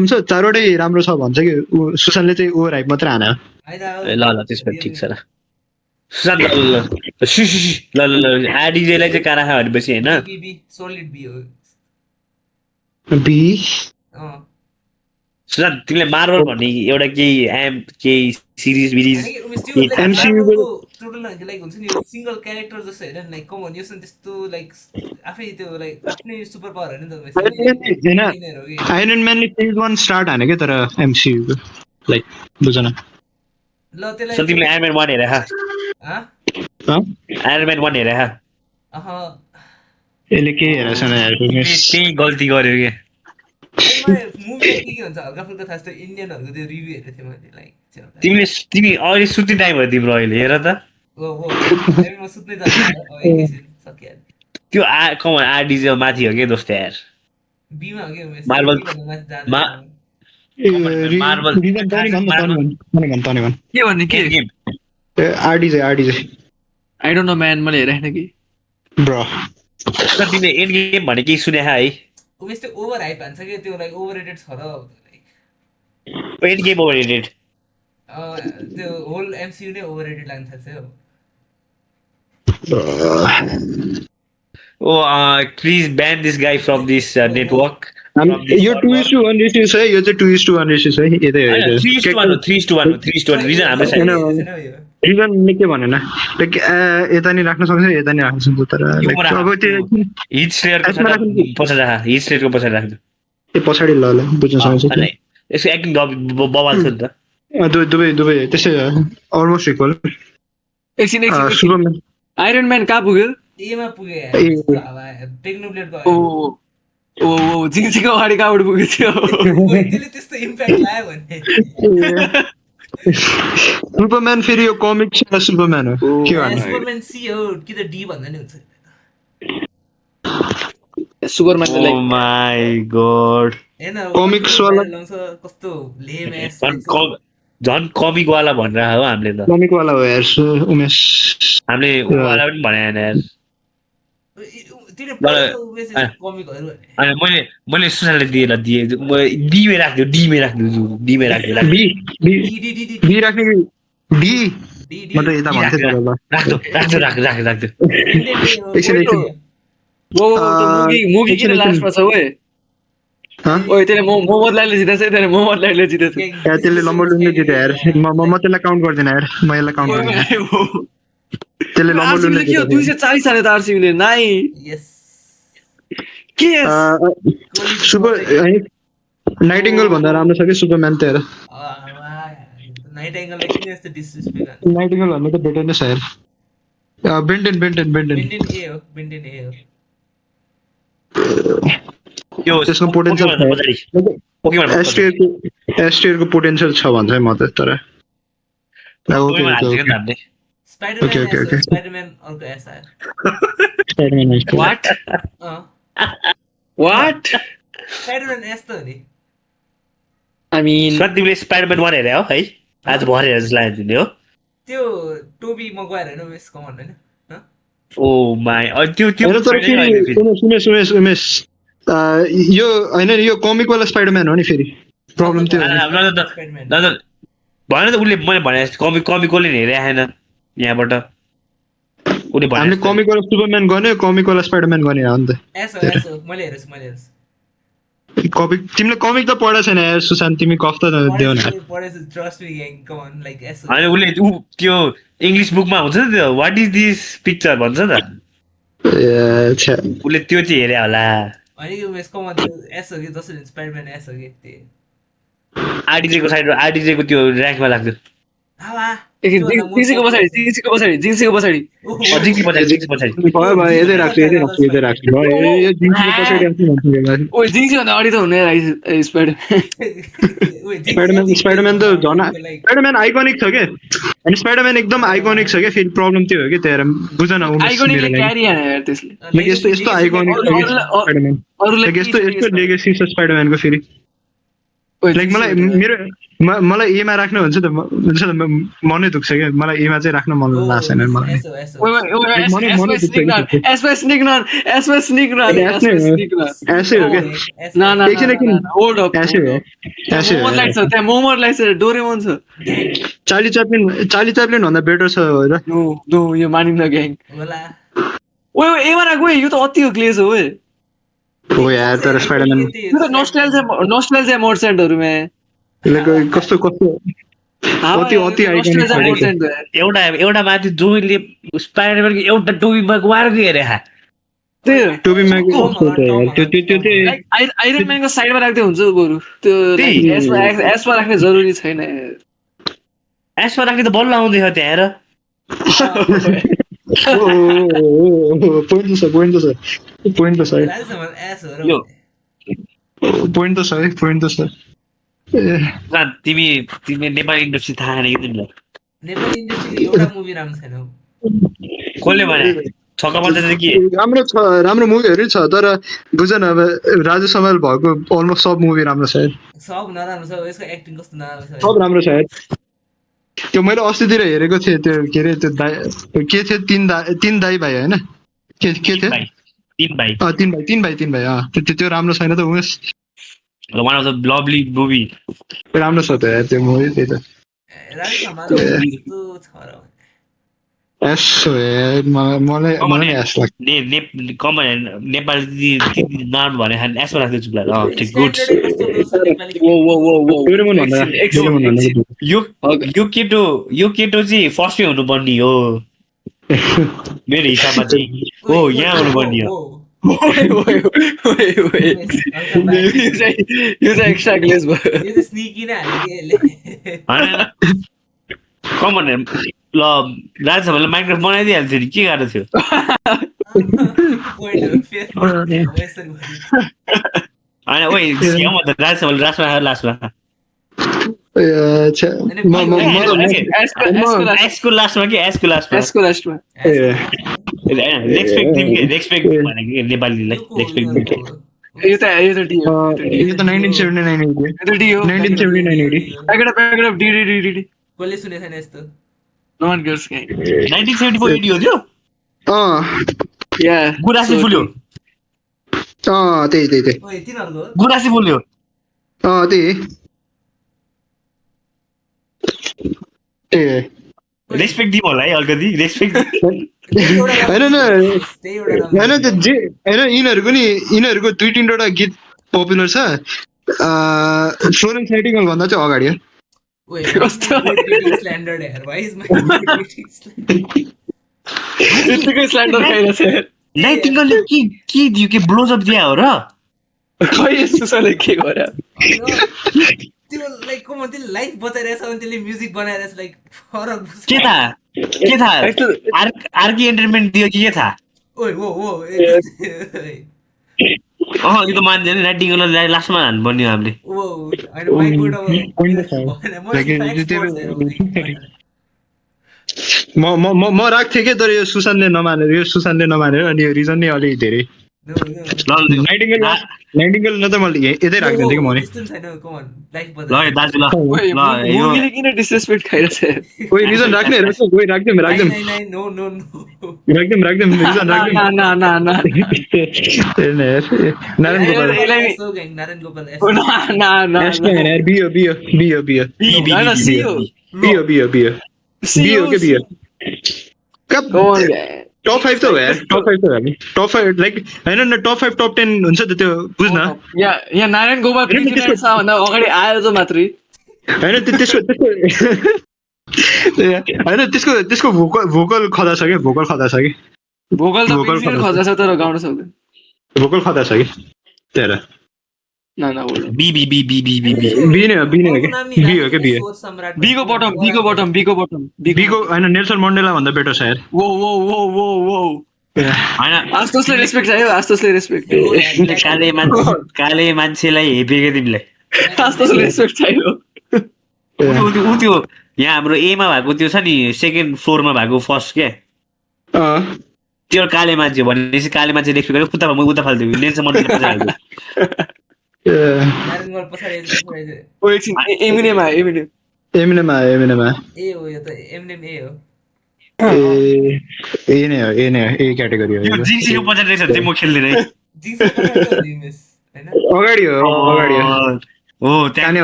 छ चारवटै राम्रो छ भन्छ कि सुशान्तले चाहिँ ओभर हाइप मात्रै हाने ल त्यसमा ठिक छ ल सुशान्त ल आरडीजेलाई चाहिँ काना खायो भनेपछि होइन सोलिड बी हो बी सुशान्त तिमीले मार्वल भन्ने एउटा केही सिरिज लाइक हुन्छ नि सिंगल क्यारेक्टर जस्तो हेर लाइक कम यो त्यस्तो लाइक आफै त्यो लाइक आफ्नै सुपर पावर हैन त आइरन म्यानले फेज 1 स्टार्ट हाने के तर एमसीयू लाइक बुझ्न ल त्यसलाई तिमीले आयरन म्यान 1 हेरे आयरन म्यान 1 हेरे यसले के हेरेछ न यार केही गल्ती गर्यो के मुभी के हुन्छ हल्का फुल्का थाहा छ इन्डियनहरुको त्यो रिभ्यु हेरेको थिएँ मैले लाइक तिमी अहिले सुत्ने टाइम हो तिम्रो अहिले हेर त म सुत्नै जान्छु एकैछिन सकिहाल्यो त्यो कमन आरडीजे माथि हो के दोस्त यार बीमा हो के मार्बल के भन्ने के RDJ I don't know man मैले हेरेको कि ब्रो तिमीले एन्ड गेम भने के सुने है उमेश त्यो ओभर हाइप भन्छ के त्यो लाइक ओभररेटेड छ र लाइक एन्ड गेम ओभररेटेड त्यो होल एमसीयू नै ओभररेटेड लाग्छ हो please ban this guy from this network यो 2:1 रेसियो छ यो चाहिँ 2:1 रेसियो छ है यतै हो 3:1 रिजन हाम्रो छैन रिजन के भनेन लाइक यता नि राख्न सक्छ यता नि राख्न सक्छ तर अब त्यो हिट स्लेयरको पछाडि राख्नु त्यो पछाडि ल बुझ्न सक्छ यसको एक्टिङ बवाल छ नि त दुबई त्यसै अलमोस्ट इक्वल एकछिन आइरन म्यान कहाँ पुग्यो एमा पुग्यो टेक्नोब्लेडको ओ जिन्सीको अगाडि कहाँबाट पुग्यो थियो त्यसले त्यस्तो इम्प्याक्ट लाग्यो भने सुपरम्यान फेरि यो कमिक छ सुपरम्यान हो के भन्नु सुपरम्यान सी हो कि त डी भन्दा नि हुन्छ सुपरम्यान ओ माय गॉड हैन कमिक्स वाला कस्तो लेम एस झन् कमिक वाला भनेर हो हामीले त कमिक वाला हो यार उमेश हामीले वाला पनि भने हैन यार मैले सुशान्तले दिए डीमै राख्दियो बी राख्ने डी म त यता भन्थे तर ल राख्दो मुगी किन लास्टमा छ ओए ओए त्यसले मोहम्मद लाइले जितेछ त्यसले मोहम्मद लाइले जितेछ यार त्यसले नम्बर लुन्ने जित्यो यार म त्यसलाई काउन्ट गर्दिन यार म यसलाई काउन्ट गर्दिन त्यसले नम्बर लुन्ने जित्यो 240 हाने त आरसीबीले नाइ यस के सुपर नाइटिंगेल भन्दा राम्रो छ के सुपरम्यान त हेर नाइटिंगेल किन यस्तो डिसरेस्पेक्ट नाइटिंगेल भन्दा त बेटर नै छ यार बेन्टेन ए हो यो त्यसको पोटेन्शियल एस्टियरको पोटेन्शियल छ भन्छ म त तर स्पाइडरम्यान अर्को एस आयो स्पाइडरम्यान व्हाट What? स्पाइडरम्यान यस्तो हो नि I mean, सर तिमीले स्पाइडरम्यान 1 हेरे हो है आज भरे हेरेर जस्तो लाग्यो तिमीले हो त्यो टोबी मगवायर होइन उयस कमन होइन ओ माई त्यो त्यो होइन तर छैन नि अहिले फेरि। उमेश यो होइन नि यो कमिक वाला स्पाइडरम्यान हो नि फेरि प्रब्लम त्यो हो नि। स्पाइडरम्यान दादा भन त उसले मैले भने कमिकले हेरे आएन यहाँबाट उसले भने हामीले कमिक वाला सुपरम्यान गर्ने कमिक वाला स्पाइडरम्यान गर्ने हो नि त एसो मैले हेरेछु कमिक तिमीले कमिक त पढाएको छैन यार सुशान्त तिमी कफ त देऊ न पढेछु trust me gang come on like एसो होइन उसले त्यो इङ्ग्लिस बुकमा हुन्छ नि त्यो वाट इज दिस पिक्चर भन्छ त उसले त्यो चाहिँ हेरे होला होइन यो उयस कम अन एसो कि जसरी स्पाइडरम्यान एसो कि त्यो आरडिजेको साइड आरडिजेको त्यो ऱ्याङ्कमा लाग्थ्यो हावा जिन्सीको पछाडि जिङ्सी पछाडि जिङ्सी पछाडि भयो यतै राख्छु भयो यो जिन्सको पछाडि आउँछु भन्छु ओ जिन्सी भन्दा अगाडि त हुने स्पाइडरम्यान त झन् स्पाइडरम्यान आइकोनिक छ के अनि स्पाइडरम्यान एकदम आइकोनिक छ क्या फेरि प्रब्लम त्यो हो कि त्यही बुझ न आइकोनिक क्यारी यार त्यसले यस्तो आइकोनिक स्पाइडरम्यान यस्तो लेगेसी छ स्पाइडरम्यानको फेरि लाइक मलाई एमा राख्नु भन्छ त मनै दुख्छ क्या मलाई एमा चाहिँ राख्न मन लाग्छ छैन मलाई ऐसे हो क्या डोरेमोन छ चार्ली च्याप्लिन भन्दा बेटर छ र यो मानिन्न ग्याङ होला एमा राख्नु यो त अति हो क्लेज हो हो यार तर स्पाइडरम्यान यो त नोस्टाल्जिया मोडसेन्टहरुमा कस्तो अति आइकोनिक एउटा माथि जोइले स्पाइडरम्यानको एउटा टोबी मगवायरको हेरे टोबी मगवायर त्यो आइरन म्यानको साइडमा राख्दै हुन्छ बरु त्यो एसमा राख्ने जरुरी छैन एसमा राख्ने त बल्ल आउँदै छ त्यहाँ हेर पोइन्ट त छ तिमी नेपाली इन्डस्ट्री थाहा छैन कि तिमीलाई नेपाली इन्डस्ट्रीको एउटा मुभी राम्रो छैन कसले भने छक्का चाहिँ के राम्रो मुभीहरू छ तर बुझ न अब राजु समाल भएको अलमोस्ट सब मुभी राम्रो छ सब नराम्रो छ यसको एक्टिङ कस्तो नराम्रो छ सब राम्रो छ त्यो मैले अस्तितिर हेरेको थिएँ त्यो के अरे त्यो के थियो तीन दाई भाइ होइन के थियो तीन भाइ त्यो राम्रो छैन त Umesh one of the lovely movie राम्रो छ त यार त्यो मुभी त्यही त मलाई एस लाग्छ नेपाली नाम भने एसमा राख्दैछु यो केटो चाहिँ फर्स्टमै हुनुपर्ने हो मेरो हिसाबमा चाहिँ हो यहाँ हुनुपर्ने हो यो चाहिँ एक्स्ट्रा ग्लेज भयो कमन ल राजसभाले माइक्रोफोन बनाइदिइहाल्थ्यो नि के गाह्रो थियो होइन ओइ राजसभाले लास्टमा लास्टमा एसको लास्टमा कि एसको लास्टमा रेस्पेक्ट भनेको नेपालीलाई रेस्पेक्ट यो त 1979 कसले सुनेको छैन यस्तो नो वन गिव्स 1974 एडी हो त्यो या गुराँसी फुल्यो त्यही ओइ तिनीहरुको गुराँसी फुल्यो त्यही रेस्पेक्ट दिउँ होला है अलिकति रेस्पेक्ट होइन यिनीहरूको 2-3 गीत पपुलर छ फ्लोरेन्स नाइटिङ्गेल भन्दा चाहिँ अगाडि नाइटिङ्गेलले के दियो के ब्लोजअप दिया हो र के गर्यो त्यो लाइक कोमा त्यो लाइफ बचाइरहेछ अनि त्यसले म्युजिक बनाइरहेछ लाइक फरक के थाहा आर्की एन्टरटेनमेन्ट दियो कि के थाहा ओइ यो त मान्दैन नाइटिङ्गेललाई लास्टमा हान्नुपर्ने हो हामीले म राख्थेँ के तर यो सुशान्तले नमानेर अनि यो रिजन नै अलिक धेरै नाइटिङ्गेल न त मैले यतै राखिदिन्थेँ कि मैले त्यस्तो छैन कम अन लाइफ ल दाजु ल यो मुभीले किन डिसरेस्पेक्ट खाइरहेछ कोही रिजन राख्ने हेर कोही राख्दिउँ nine no no no reason राख्दिउँ नारायण गोपाल नारायण गोपाल बियो टप 5 त हो यार टप 5 त हो हामी टप 5 लाइक हैन न टप 5 टप 10 हुन्छ त त्यो बुझ्न यहाँ नारायण गोपाल पृथ्वीनारायण शाह भन्दा अगाडि आएर त मात्रै हैन त्यसको हैन त्यसको भोकल खदा छ के भोकल खदा छ कि भोकल त पृथ्वीले खदा छ तर गाउन सक्दैन भोकल खदा छ कि तेरा ना बी बीको बटम हैन नेल्सन मण्डेला भन्दा बेटर छ यार वो हैन आस्तोसले रेस्पेक्ट चाहियो आस्तोसले रेस्पेक्ट काले मान्छेलाई हेपेको तिमीले आस्तोसले रेस्पेक्ट चाहियो उ त्यो यहाँ हाम्रो एमा भएको त्यो छ नि सेकेन्ड फ्लोरमा भएको फर्स्ट के त्यो काले मान्छे भनेपछि काले मान्छे रेस्पेक्ट गरेर उता फाल्दियो नेल्सन मण्डेला नारायण गोपाल पछाडि ओ एकछिन एमिनेम ए हो यो त एमिनेम ए हो ए नै हो ए क्याटेगोरी हो यो जिक्सीको पछाडि रहेछ चाहिँ म खेल्दिन है जिक्सी पछाडि हो जिमेस हैन अगाडि हो हो काने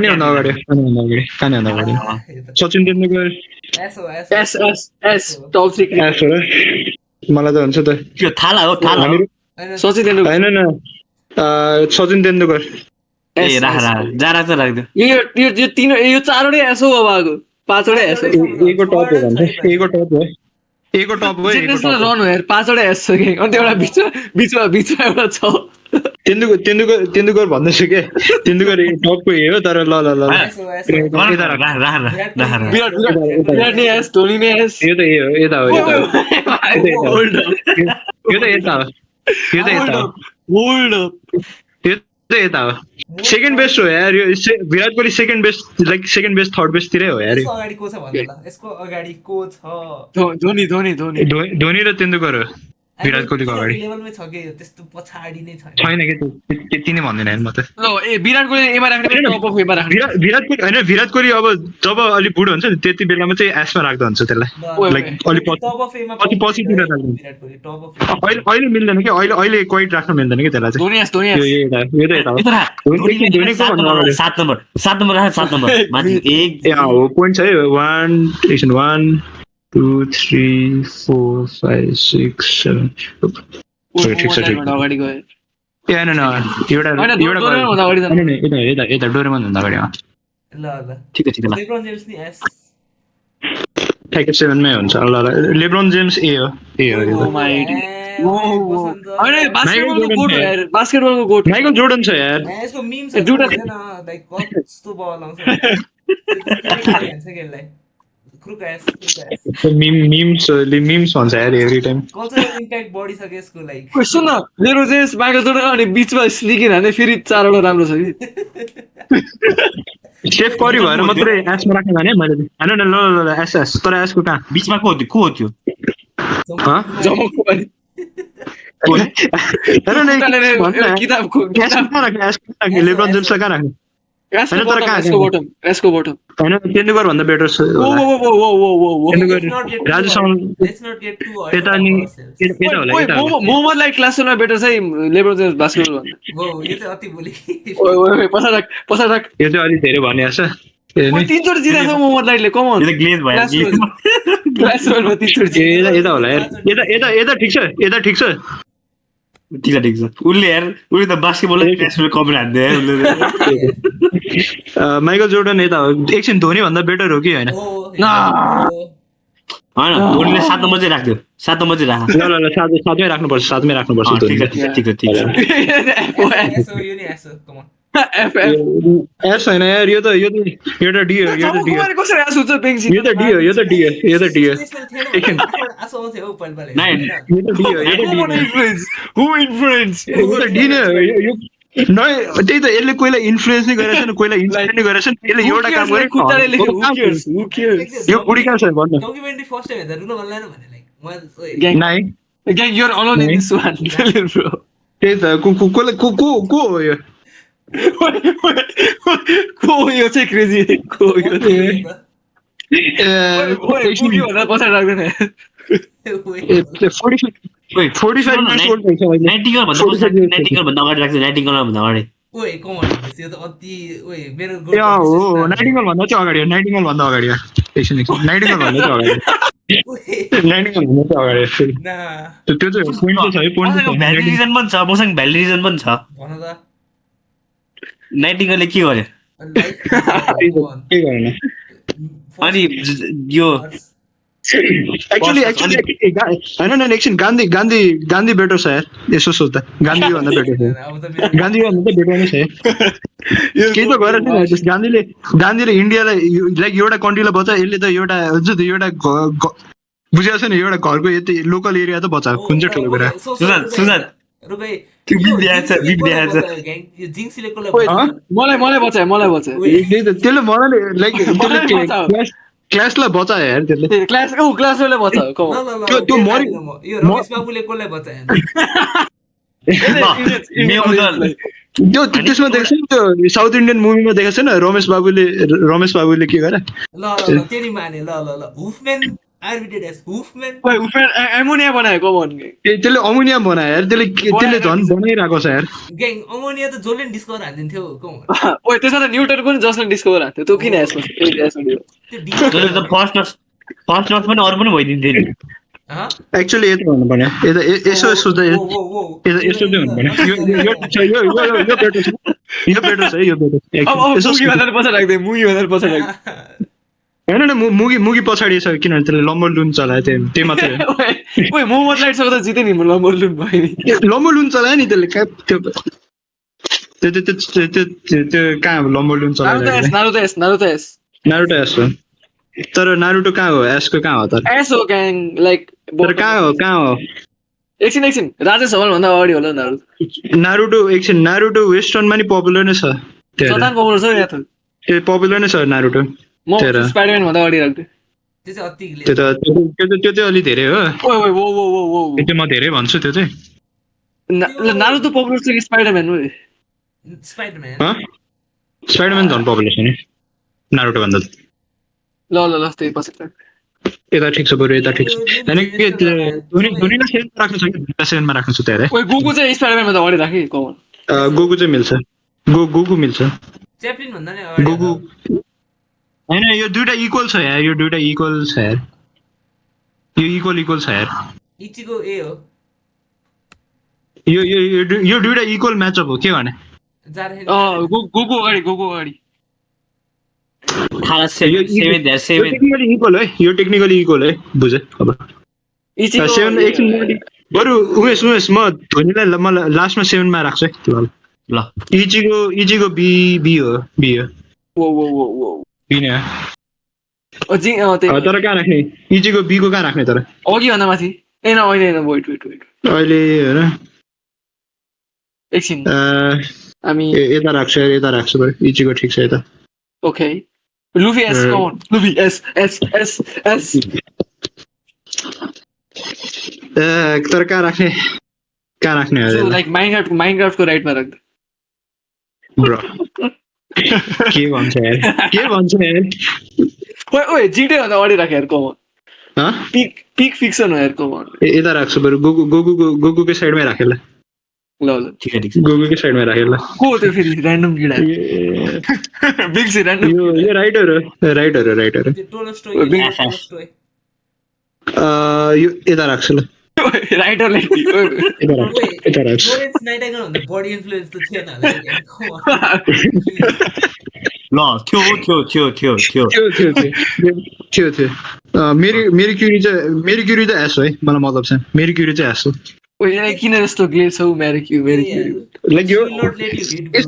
भन्दा अगाडि Sachin Tendulkar S top 3 S हो मलाई त हुन्छ त त्यो थाला हो सचिन तेन्दुलकर हैन न सचिन तेन्दुलकर ए राखा जारा त राख्दियो यो तीन यो चारवटै एस हो अब पाँचवटै एस हो एको टप हो रन हो यार पाँचवटै एस छ कि अनि एउटा बिचमा एउटा छ तेन्दुलकर भन्दैछु के तेन्दुलकर टपको हो तर ल विराट नि एस धोनी नि एस यो त हो यता हो सेकेन्ड बेस्ट हो यार यो Virat Kohli second best like second best third best तिरै हो यार अगाडि को छ भन्नु ल यसको अगाडि को छ धोनी र तेन्दुलकर हो विराट कोहलीको अगाडि लेभलमै छ के त्यस्तो पछाडी नै छैन के त्यति नै भन्दैन म त ल ए विराट कोहली एमा राख्ने टप अफ एमा राख्ने विराट कोहली अब जब अलि बुढो हुन्छ नि त्यति बेलामा चाहिँ एसमा राख्दा हुन्छ त्यसलाई लाइक अलि टप अफ एमा पछितिर राख्दा विराट कोहली टप अफ अहिले मिल्दैन कि अहिले क्वाइट राख्न मिल्दैन कि त्यसलाई धोनी एस चाहिँ यो त यता हो 7 नम्बर राख 7 नम्बर माथि एक हो पोइन्ट छ है 1 2 3 4 5 6 7 ठिक छ अगाडि गयो एउटा डोरेमन भन्दा अगाडि ल ठिक छ लेब्रोन जेम्स नि एस ठ्याक्कै 7 मै हुन्छ ल लेब्रोन जेम्स ए हो अरे बास्केटबलको गोट हो यार बास्केटबलको गोट माइकल जोर्डन छ यार यसको मीम्स हैन लाइक कस्तो बल आउँछ सेकेन्डलाई मीम्स भन्छ यार एभ्री टाइम कल्चरल इम्प्याक्ट बढी छ यसको लाइक सुन न मेरो चाहिँ माइकल जोर्डन अनि बीचमा स्निकिन हाने फेरि चारवटा राम्रो छ कि सेफ करी भएर मात्रै एसमा राख्न जाने मैले हैन न ल एस तर एसको कहाँ बीचमा को हो त्यो जमको पनि किताबको लेब्रोन जेम्स कहाँ राख्ने एसको बटम हैन तेन्दुलकर भन्दा बेटर छ राजु यता होला मोहम्मदलाई क्लास 7 मा बेटर चाहिँ लेब्रोन जेम्स बास्केटबल भन्दा यो चाहिँ अति बोली ओइ पछि राख यो चाहिँ अलि धेरै भनिया छ तीनचोटि जितेको छ मोहम्मदलाई कम अन ग्लेज भयो क्लास 7 मा तीनचोटि यता होला यार यता ठिक छ उसले त बास्केटबललाई क्लासमा कमेन्ट हान्दै माइकल जोर्डन यता हो एकछिन धोनी भन्दा बेटर हो कि हैन हैन धोनीले 7 नम्बर चाहिँ राख्दियो 7 नम्बर चाहिँ राख ल 7मै राख्नुपर्छ 7मै राख्नुपर्छ ठिक छ एस हैन यार यो त एउटा डी हो यो त डी हो कसरी एस हुन्छ बेंसी यो त डी हो नाइ यो त डी हो हु इन्फ्लुएन्स यो त डी नै हो यो त्यही त यसले कोहीलाई इन्फ्लुएन्स नै गरेछ नि कोहीलाई इन्स्पायर नै गरेछ नि यसले एउटा काम गरे यो बुढी कहाँ छ भन्नु डकुमेन्ट्री फर्स्ट टाइम हेर्दा रुन मन लागेन भने लाइक नाइ Gang, you're alone in this one. Tell it, bro. त्यही त को हो यो को यो चाहिँ क्रेजी को यो मुभी भन्दा पछाडि राख्दैन 45 minutes old रहेछ अहिले नाइटिङ्गल भन्दा अगाडि राख्छ नाइटिङ्गल भन्दा अगाडि ओए कमन यो त अति ओए मेरो ए हो नाइटिङ्गल भन्दा चाहिँ अगाडि हो नाइटिङ्गल भन्दा अगाडि हो एकछिन नाइटिङ्गल भन्दा चाहिँ अगाडि नाइटिङ्गल भन्दा चाहिँ अगाडि ना त्यो चाहिँ पोइन्ट चाहिँ छ है पोइन्ट चाहिँ भ्यालिडिजन पनि छ मसँग भ्यालिडिजन पनि छ भन त नाइटिङ्गलले के गर्यो के गरेन अनि यो एक्चुअली होइन एकछिन गान्धी बेटर छ यार यसो सोच्दा गान्धी भन्दा बेटर छ गान्धी भन्दा त बेटर नै छ केही त गरेर थिएन गान्धीले इन्डियालाई लाइक एउटा कन्ट्रीलाई बचायो यसले त एउटा हुन्छ त एउटा बुझेको छ नि एउटा घरको यति लोकल एरिया त बचायो कुन चाहिँ ठुलो कुरा मलाई बचायो त्यसले मलाई लाइक क्लासलाई बचायो यार त्यसले क्लासले बचायो त्यो यो रमेश बाबुले कसलाई बचायो त्यो त्यसमा देख्छ नि त्यो साउथ इन्डियन मुभीमा देखेको छैन रमेश बाबुले के गरे ल त्यही माने ल हुफम्यान आर्बिटेड एज हुफम्यान एमोनिया बनाएको त्यसले अमोनिया बनायो यार त्यसले झन् बनाइरहेको छ यार ग्याङ अमोनिया त जसले डिस्कभर हान्दिन्थ्यो ओए त्यसमा त न्युटन पनि जसले डिस्कभर हान्थ्यो त्यो किन यसमा फर्स्ट नर्स पनि अरू पनि भइदिन्थ्यो नि एक्चुअली यता भन्नु पर्ने यसो सोच्दा यस्तो चाहिँ हुनु पर्ने यो बेटर छ होइन मुगी पछाडि छ किनभने त्यसले लम्बर लुन चलायो त्यही मात्रै मोहम्मद लाइट सक्दा जिते नि लम्बर लुन भयो नि लम्बर लुन चलायो नि त्यसले त्यो कहाँ लम्बर लुन चलायो नारुतो एस हो तर नारुतो कहाँ हो एसको कहाँ हो तर एस हो ग्याङ लाइक तर कहाँ हो एकछिन राजेश हवल भन्दा अगाडि होला नारुतो वेस्टर्नमा नि पपुलर नै छ त्यो पपुलर नै छ नारुतो स्पाइडरम्यान भन्दा अगाडि राख्दै त्यो चाहिँ अलि धेरै हो त्यो म धेरै भन्छु त्यो चाहिँ नारुतो पपुलर छ कि स्पाइडरम्यान हो स्पाइडरम्यान झन् पपुलर छ नि नारुतो भन्दा ल त्यही पछि यता ठिक छ बरु यता ठिक छ हैन के धोनीलाई सेभेनमा राख्नु छ कि 7मा राख्नु छ त्यहाँ ओए गोकु चाहिँ स्पाइडरम्यान भन्दा अगाडि राखे कमन गोकु चाहिँ मिल्छ गोकु मिल्छ च्याप्लिन भन्दा नि अगाडि गोकु हैन यो दुईटा इक्वल छ यार यो दुईटा इक्वल छ यार इचिको ए हो यो दुईटा इक्वल म्याचअप हो के भने गोकु अगाडि यो टेक्निकली इक्वल है बुझे अब 7 एकछिन बरु उमेश म धोनीलाई मलाई लास्टमा 7 मा राख्छु है ल इचिको बी हो बी ने तर कहाँ राख्ने इचिको बी को कहाँ राख्ने तर अघि भन्दा माथि ए न होइन वेट अहिले हैन एकछिन हामी यता राख्छु बरु इचिको ठिक छ यता okay Luffy S come on Luffy S तर कहाँ राख्ने लाइक माइनक्राफ्टको राइटमा राख्दा ब्रो के भन्छ यार ओए जिटे भन्दा अगाडि राखे यार कमन पिक फिक्सन हो यार कमन यता राख्छु बरु गोकुकै साइडमै राखेला ल ठीक छ गोकुकै साइडमा राखेला को त्यो फेरि random Gida big C random यो राइटर यो यता राख्छु ल राइटरले यता राख्छु फ्लोरेन्स नाइटिङ्गेल भन्दा बढी इन्फ्लुएन्स त थिएन ल थियो मेरी क्युरी त एस हो है मलाई मतलब छ मेरी क्युरी चाहिँ एस हो ओए किन यस्तो ग्लेज छौ मेरी क्युरी लाइक यो त एस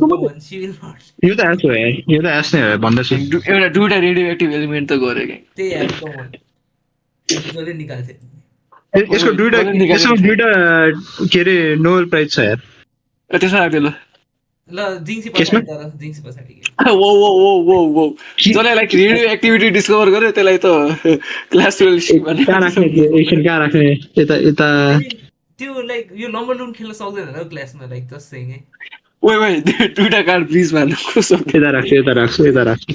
हो यार यो त एस नै हो भन्दैछु एउटा दुईटा रेडियो एक्टिभ एलिमेन्ट त गरे के त्यही यार कमन जसले निकाल्थे यसको दुईटा के अरे नोबेल प्राइज छ यार त्यसमा राख्दै ल जिङ्सी पछाडि वो जसले लाइक रेडियो एक्टिभिटी डिस्कभर गर्यो त्यसलाई त क्लास 12 कहाँ राख्ने यता त्यो लाइक यो नम्बर लुन खेल्न सक्दैन होला क्लासमा लाइक जस्ट सेइङ है ओइ दुईटा कार्ड प्लिज भन्नु कसो यता राख्छु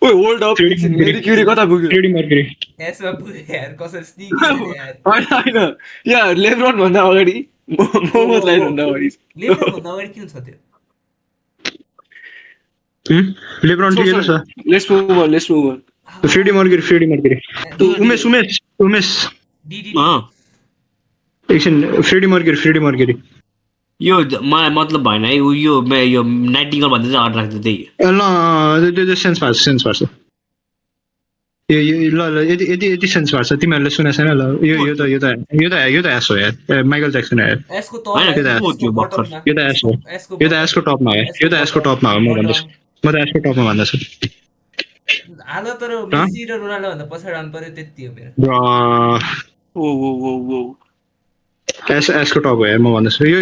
ओइ होल्ड अप मेरी क्युरी कता पुग्यो फ्रेडी मर्क्युरी एसमा पुग्यो यार कसरी स्निक यार होइन या लेब्रोन भन्दा अगाडि मोहम्मद लाइन भन्दा अगाडि लेब्रोन भन्दा अगाडि किन छ त्यो लेब्रोन ठिकै छ let's move on Freddie Mercury Umesh डिडी अँ एकछिन फ्रेडी मर्क्युरी यो मलाई मतलब भएन है यो नाइटिङ्गल भन्दा चाहिँ अर्डर राख्दै त्यही ल त्यो सेन्स पार्छ यो ल यति सेन्स पार्छ तिमीहरूले सुने छैन ल यो त एस हो यार माइकल ज्याक्सन हो यार एसको होइन, यो त एसको टपमा हो म त एसको टपमा भन्दछु हाल तर मेसी र रोनाल्डो भन्दा पछाडि आउनु पर्यो त्यति हो मेरो वो एसको टप हो यार म भन्दछु यो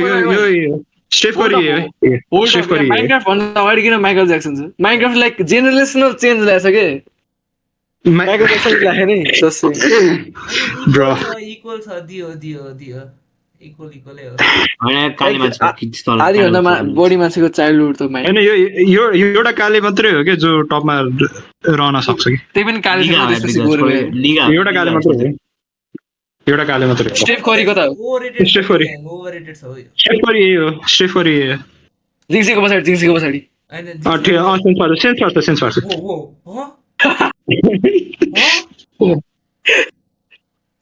स्टेफ करी माइनक्राफ्ट भन्दा अगाडि किन माइकल ज्याक्सन छ माइनक्राफ्ट लाइक जेनरेसनल चेन्ज ल्याएछ के माइकल ज्याक्सन ल्याए नि जस्तो ब्रो इक्वल छ दियो इक्वलै हो होइन काले मान्छे आधी भन्दा बढी मान्छेको चाइल्डहुड त होइन यो एउटा काले मात्रै हो कि जो टपमा रहन सक्छ कि त्यही पनि काले एउटा काले मात्रै स्टेफ करी कता हो ओभररेटेड छ हो यो स्टेफ करी जिङ्सीको पछाडि हैन सेन्स पार्छ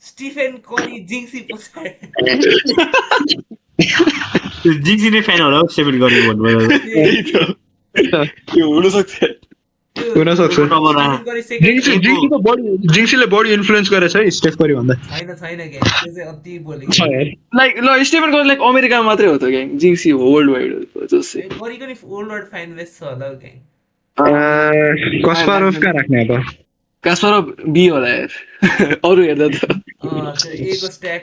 स्टिफेन करी जिङ्सी पछाडि जिङ्सी नै फ्यान होला सेभेन गर्ने भन्नुभयो हुन सक्छ जिङ्सीले बढी इन्फ्लुएन्स गरेछ है स्टेफ करी भन्दा छैन ग्याङ त्यो चाहिँ अति बोलेको लाइक ल स्टेफन करी लाइक अमेरिका मात्रै हो त ग्याङ जिङ्सी वर्ल्ड वाइड हो जसै करीको नि वर्ल्ड वाइड फ्यान बेस छ होला ग्याङ कस्पारोभ कहाँ राख्ने अब कास्पारोभ बी होला यार अरू हेर्दा त ए को स्ट्याक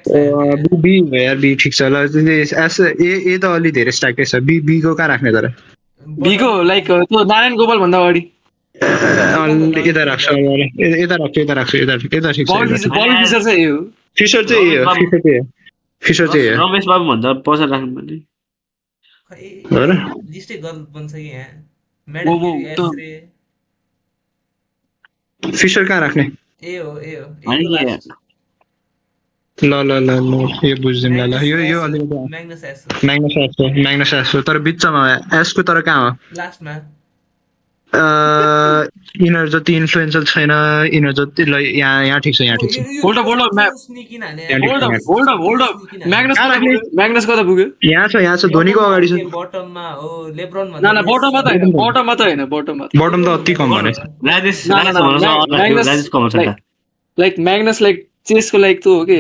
बी यार बी ठिक छ ल ए त अलि धेरै स्ट्याकै छ बी को कहाँ राख्ने तर बी को लाइक त्यो नारायण गोपाल भन्दा अगाडि यता राख्छु यता ठिक छ बल फिसर चाहिँ यो फिसर चाहिँ रमेश बाबु भन्दा पछाडि राख्नु पर्ने लिस्टै गलत बन्छ कि यहाँ म्याडम फिसर कहाँ राख्ने ए हो ल यो बुझ्दिम ल यो अलिकति म्याग्नस एस हो तर बिचमा एसको तर कहाँ हो लास्टमा यिनीहरू जति इन्फ्लुएन्सल छैन यिनीहरू जति यहाँ ठिक छ होल्ड अप म्याग्नस कता पुग्यो यहाँ छ धोनीको अगाडि छ बटममा हो लेब्रोन भन्दा न बटममा त हैन बटम त अति कम भने लाइक म्याग्नस लाइक चेसको लाइक त्यो हो के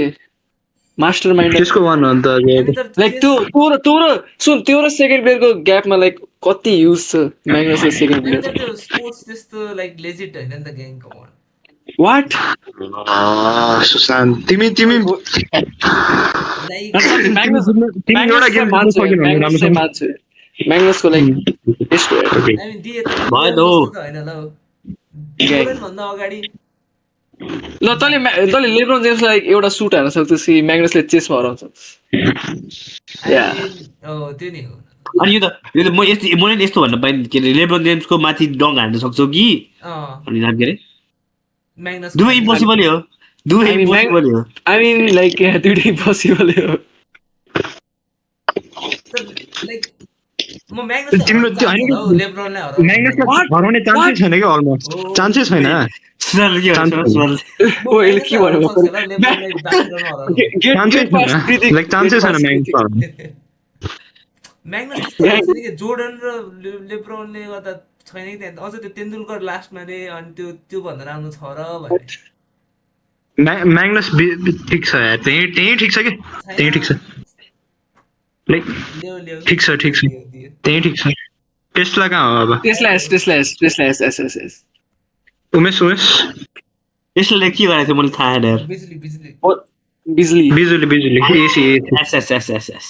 मास्टर माइन्ड त्यसको वान हो अन्त लाइक त्यो र सेकेन्ड प्लेयरको ग्यापमा लाइक कति युज छ म्याग्नसको सेकेन्ड प्लेयर त्यो स्पोर्ट्स त्यस्तो लाइक लेजिट हैन नि त gang come on what Sushant तिमी म्याग्नसको लाइक यस्तो हैन भन्दा अगाडि ल तैले लेब्रोन जेम्सलाई एउटा सुट हार्न सक्छ म्याग्नसले चेसमा हराउँछ त्यो नि हो अनि यो त म यस्तो भन्न पाएँ के अरे लेब्रोन जेम्सको माथि डङ हान्न सक्छौ कि अनि नाम के अरे म्याग्नस दुवै इम्पोसिबल हो आई मिन लाइक दुईटै इम्पोसिबल हो लाइक म म्याग्नस म्याग्नसलाई हराउने चान्सै छैन कि अलमोस्ट चान्सै छैन चान्सै छैन म्याग्नस जोर्डन र लेब्रोनले गर्दा छैन कि त्यहाँ अझ त्यो तेन्दुलकर लास्टमा रे अनि त्यो भन्दा राम्रो छ र भने म्याग्नस ठिक छ यार त्यही ठिक छ कि त्यही ठिक छ लाइक ठिक छ त्यही ठिक छ टेस्ला कहाँ हो अब टेस्ला उमेश यसले के गरेको थियो मैले थाहा छैन बिजुली एसी एस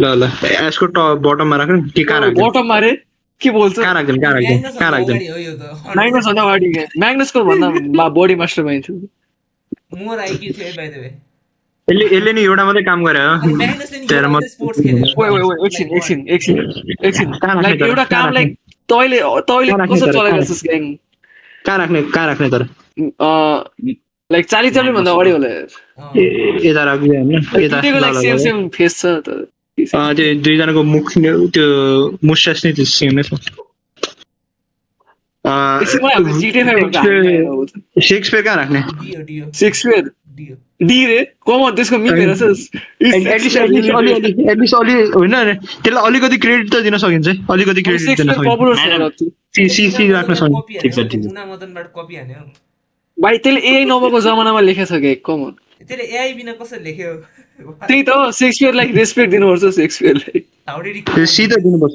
ल यसको टप बटममा राख्नु के कहाँ राख्नु बटममा रे के बोल्छ कहाँ राख्दैन म्याग्नस भन्दा अगाडि म्याग्नसको भन्दा बडी मास्टर माइन्ड थियो मोर आइक्यू थियो बाइ द वे यसले नि एउटा मात्रै काम गरे हो अनि म्याग्नसले नि तेह्र यो मात्रै स्पोर्ट्स खेलेर एकछिन एउटा काम लाइक तैले कसो चलाइरहेछस् ग्याङ कहाँ राख्ने तर लाइक 40 भन्दा अगाडि होला यार यता राख्यो हैन यता लाइक सेम फेस छ त त्यो दुईजनाको मुख त्यो मुस्टास नि त्यो सेम नै छ शेक्सपियर कहाँ राख्ने शेक्सपियर डी रे कमन त्यसको मिम हेर्छस् एटलिस्ट अलि होइन त्यसलाई अलिकति क्रेडिट त दिन सकिन्छ अलिकति क्रेडिट दिन सकिन्छ सी राख्न सकिन्छ मुना मदनबाट कपी हान्यो भाइ त्यसले एआई नभएको जमानामा लेखेछ के कमन त्यसले एआई बिना कसरी लेख्यो त्यही त शेक्सपियरलाई रेस्पेक्ट दिनुपर्छ शेक्सपियरलाई सी त दिनुपर्छ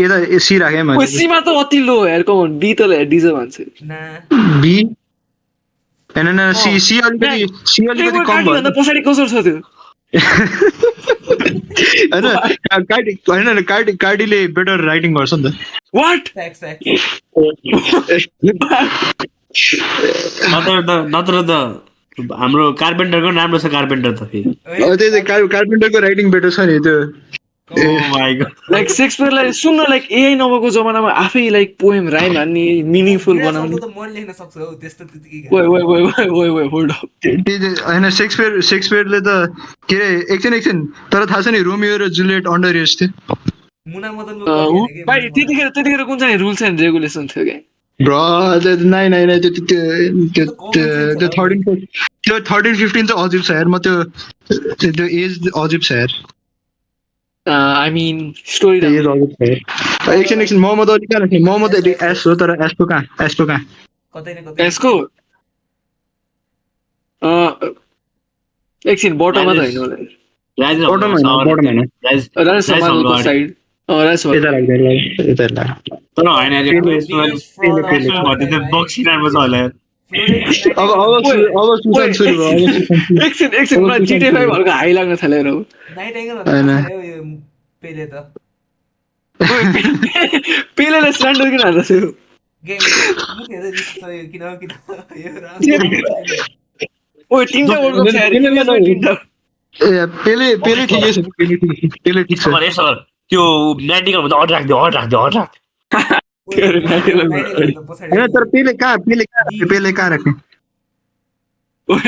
यता सी राखे मैले सीमा त अति लो यार कमन बी त डिज भन्छ बी हैन सी अलिकति कम भयो पछाडि कसो छ त्यो हैन कार्डीले बेटर राइटिङ गर्छ नि त व्हाट नत्र त हाम्रो कार्पेन्टरको राम्रो छ कार्पेन्टर त फेरि त्यही कार्पेन्टरको राइटिङ बेटर छ नि त्यो लाइक शेक्सपियरलाई सुन्न लाइक एआई नभएको जमानामा आफै लाइक पोएम राइम हान्ने मिनिङफुल बनाउने होइन शेक्सपियरले त के अरे एकछिन तर थाहा छ नि रोमियो र जुलियट अन्डर एज थियो त्यतिखेर कुन चाहिँ रुल्स एन्ड रेगुलेसन थियो क्या ब्रो नाइ त्यो 13-15 चाहिँ अजिब छ यार म त्यो एज अजिब छ यार I mean story एकछिन मोहम्मद अली कहाँ राख्ने मोहम्मद अली एस हो तर एसको कहाँ एसको एकछिन बटममा त हैन एकछिन GTA 5 हल्का हाई लाग्न थालेर हो पेलेले स्ल्यान्डर किन हाल्छ ओइ तीनटा वर्ल्ड कप छ पेले ठिकै छ पेले ठिक छ त्यो ल्यान्डिङ भन्दा अड राख्दियो तर पेले कहाँ राख्ने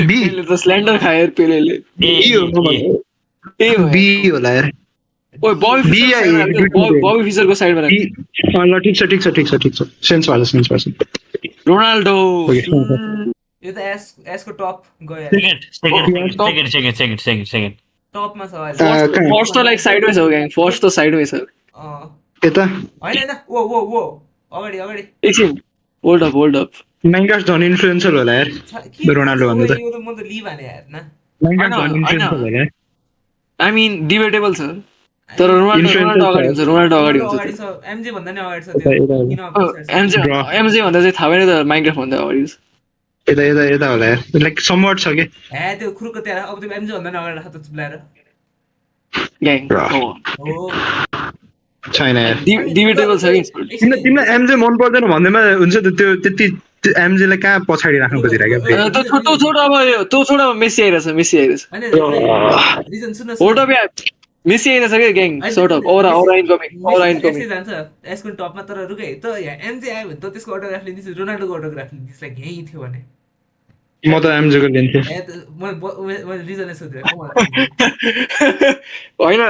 पेले त स्ल्यान्डर खायो पेलेले बी होला यार ओइ बबी फिशरको साइडमा राख ल ठिक छ सेन्स पर्छ रोनाल्डो यो त एसको टप गयो सेकेन्ड टपमा छ फर्स्ट त लाइक साइडवेज हो ग्याङ फर्स्ट त साइडवेज हो यता हैन वो अगाडि एकछिन होल्ड अप माइनक्राफ्ट झन् इन्फ्लुएन्सर होला यार रोनाल्डो भन्दा त यो त म त ली भने यार न माइनक्राफ्ट झन् इन्फ्लुएन्सर होला आई मिन डिबेटेबल छ तर रोनाल्डो अगाडि हुन्छ एमजे भन्दा नि अगाडि छ त्यो एमजे भन्दा चाहिँ थाहा भएन त माइनक्राफ्ट भन्दा अगाडि छ यता होला यार लाइक समवट छ के त्यो खुरुको त्यहाँ अब त्यो एमजे भन्दा नि अगाडि राख त चुप्लाएर ग्याङ छैन यार डिबेटेबल छ कि तिमीलाई एमजे मन पर्दैन भन्दैमा हुन्छ त त्यो त्यति एमजेलाई कहाँ पछाडि राख्नु खोजिरहेको त्यो छोड अब मेसी आइरहेछ होल्ड अप यार मेसी आइरहेछ क्या ग्याङ सर्ट अप औरा इनकमिङ जान्छ यसको टपमा तर रुकै त एमजे आयो भने त त्यसको अटोग्राफ लिन्छ रोनाल्डोको अटोग्राफ लिन्छ लाइक यही थियो भने म त एमजेको लिन्थे मैले रिजनै सोधेँ होइन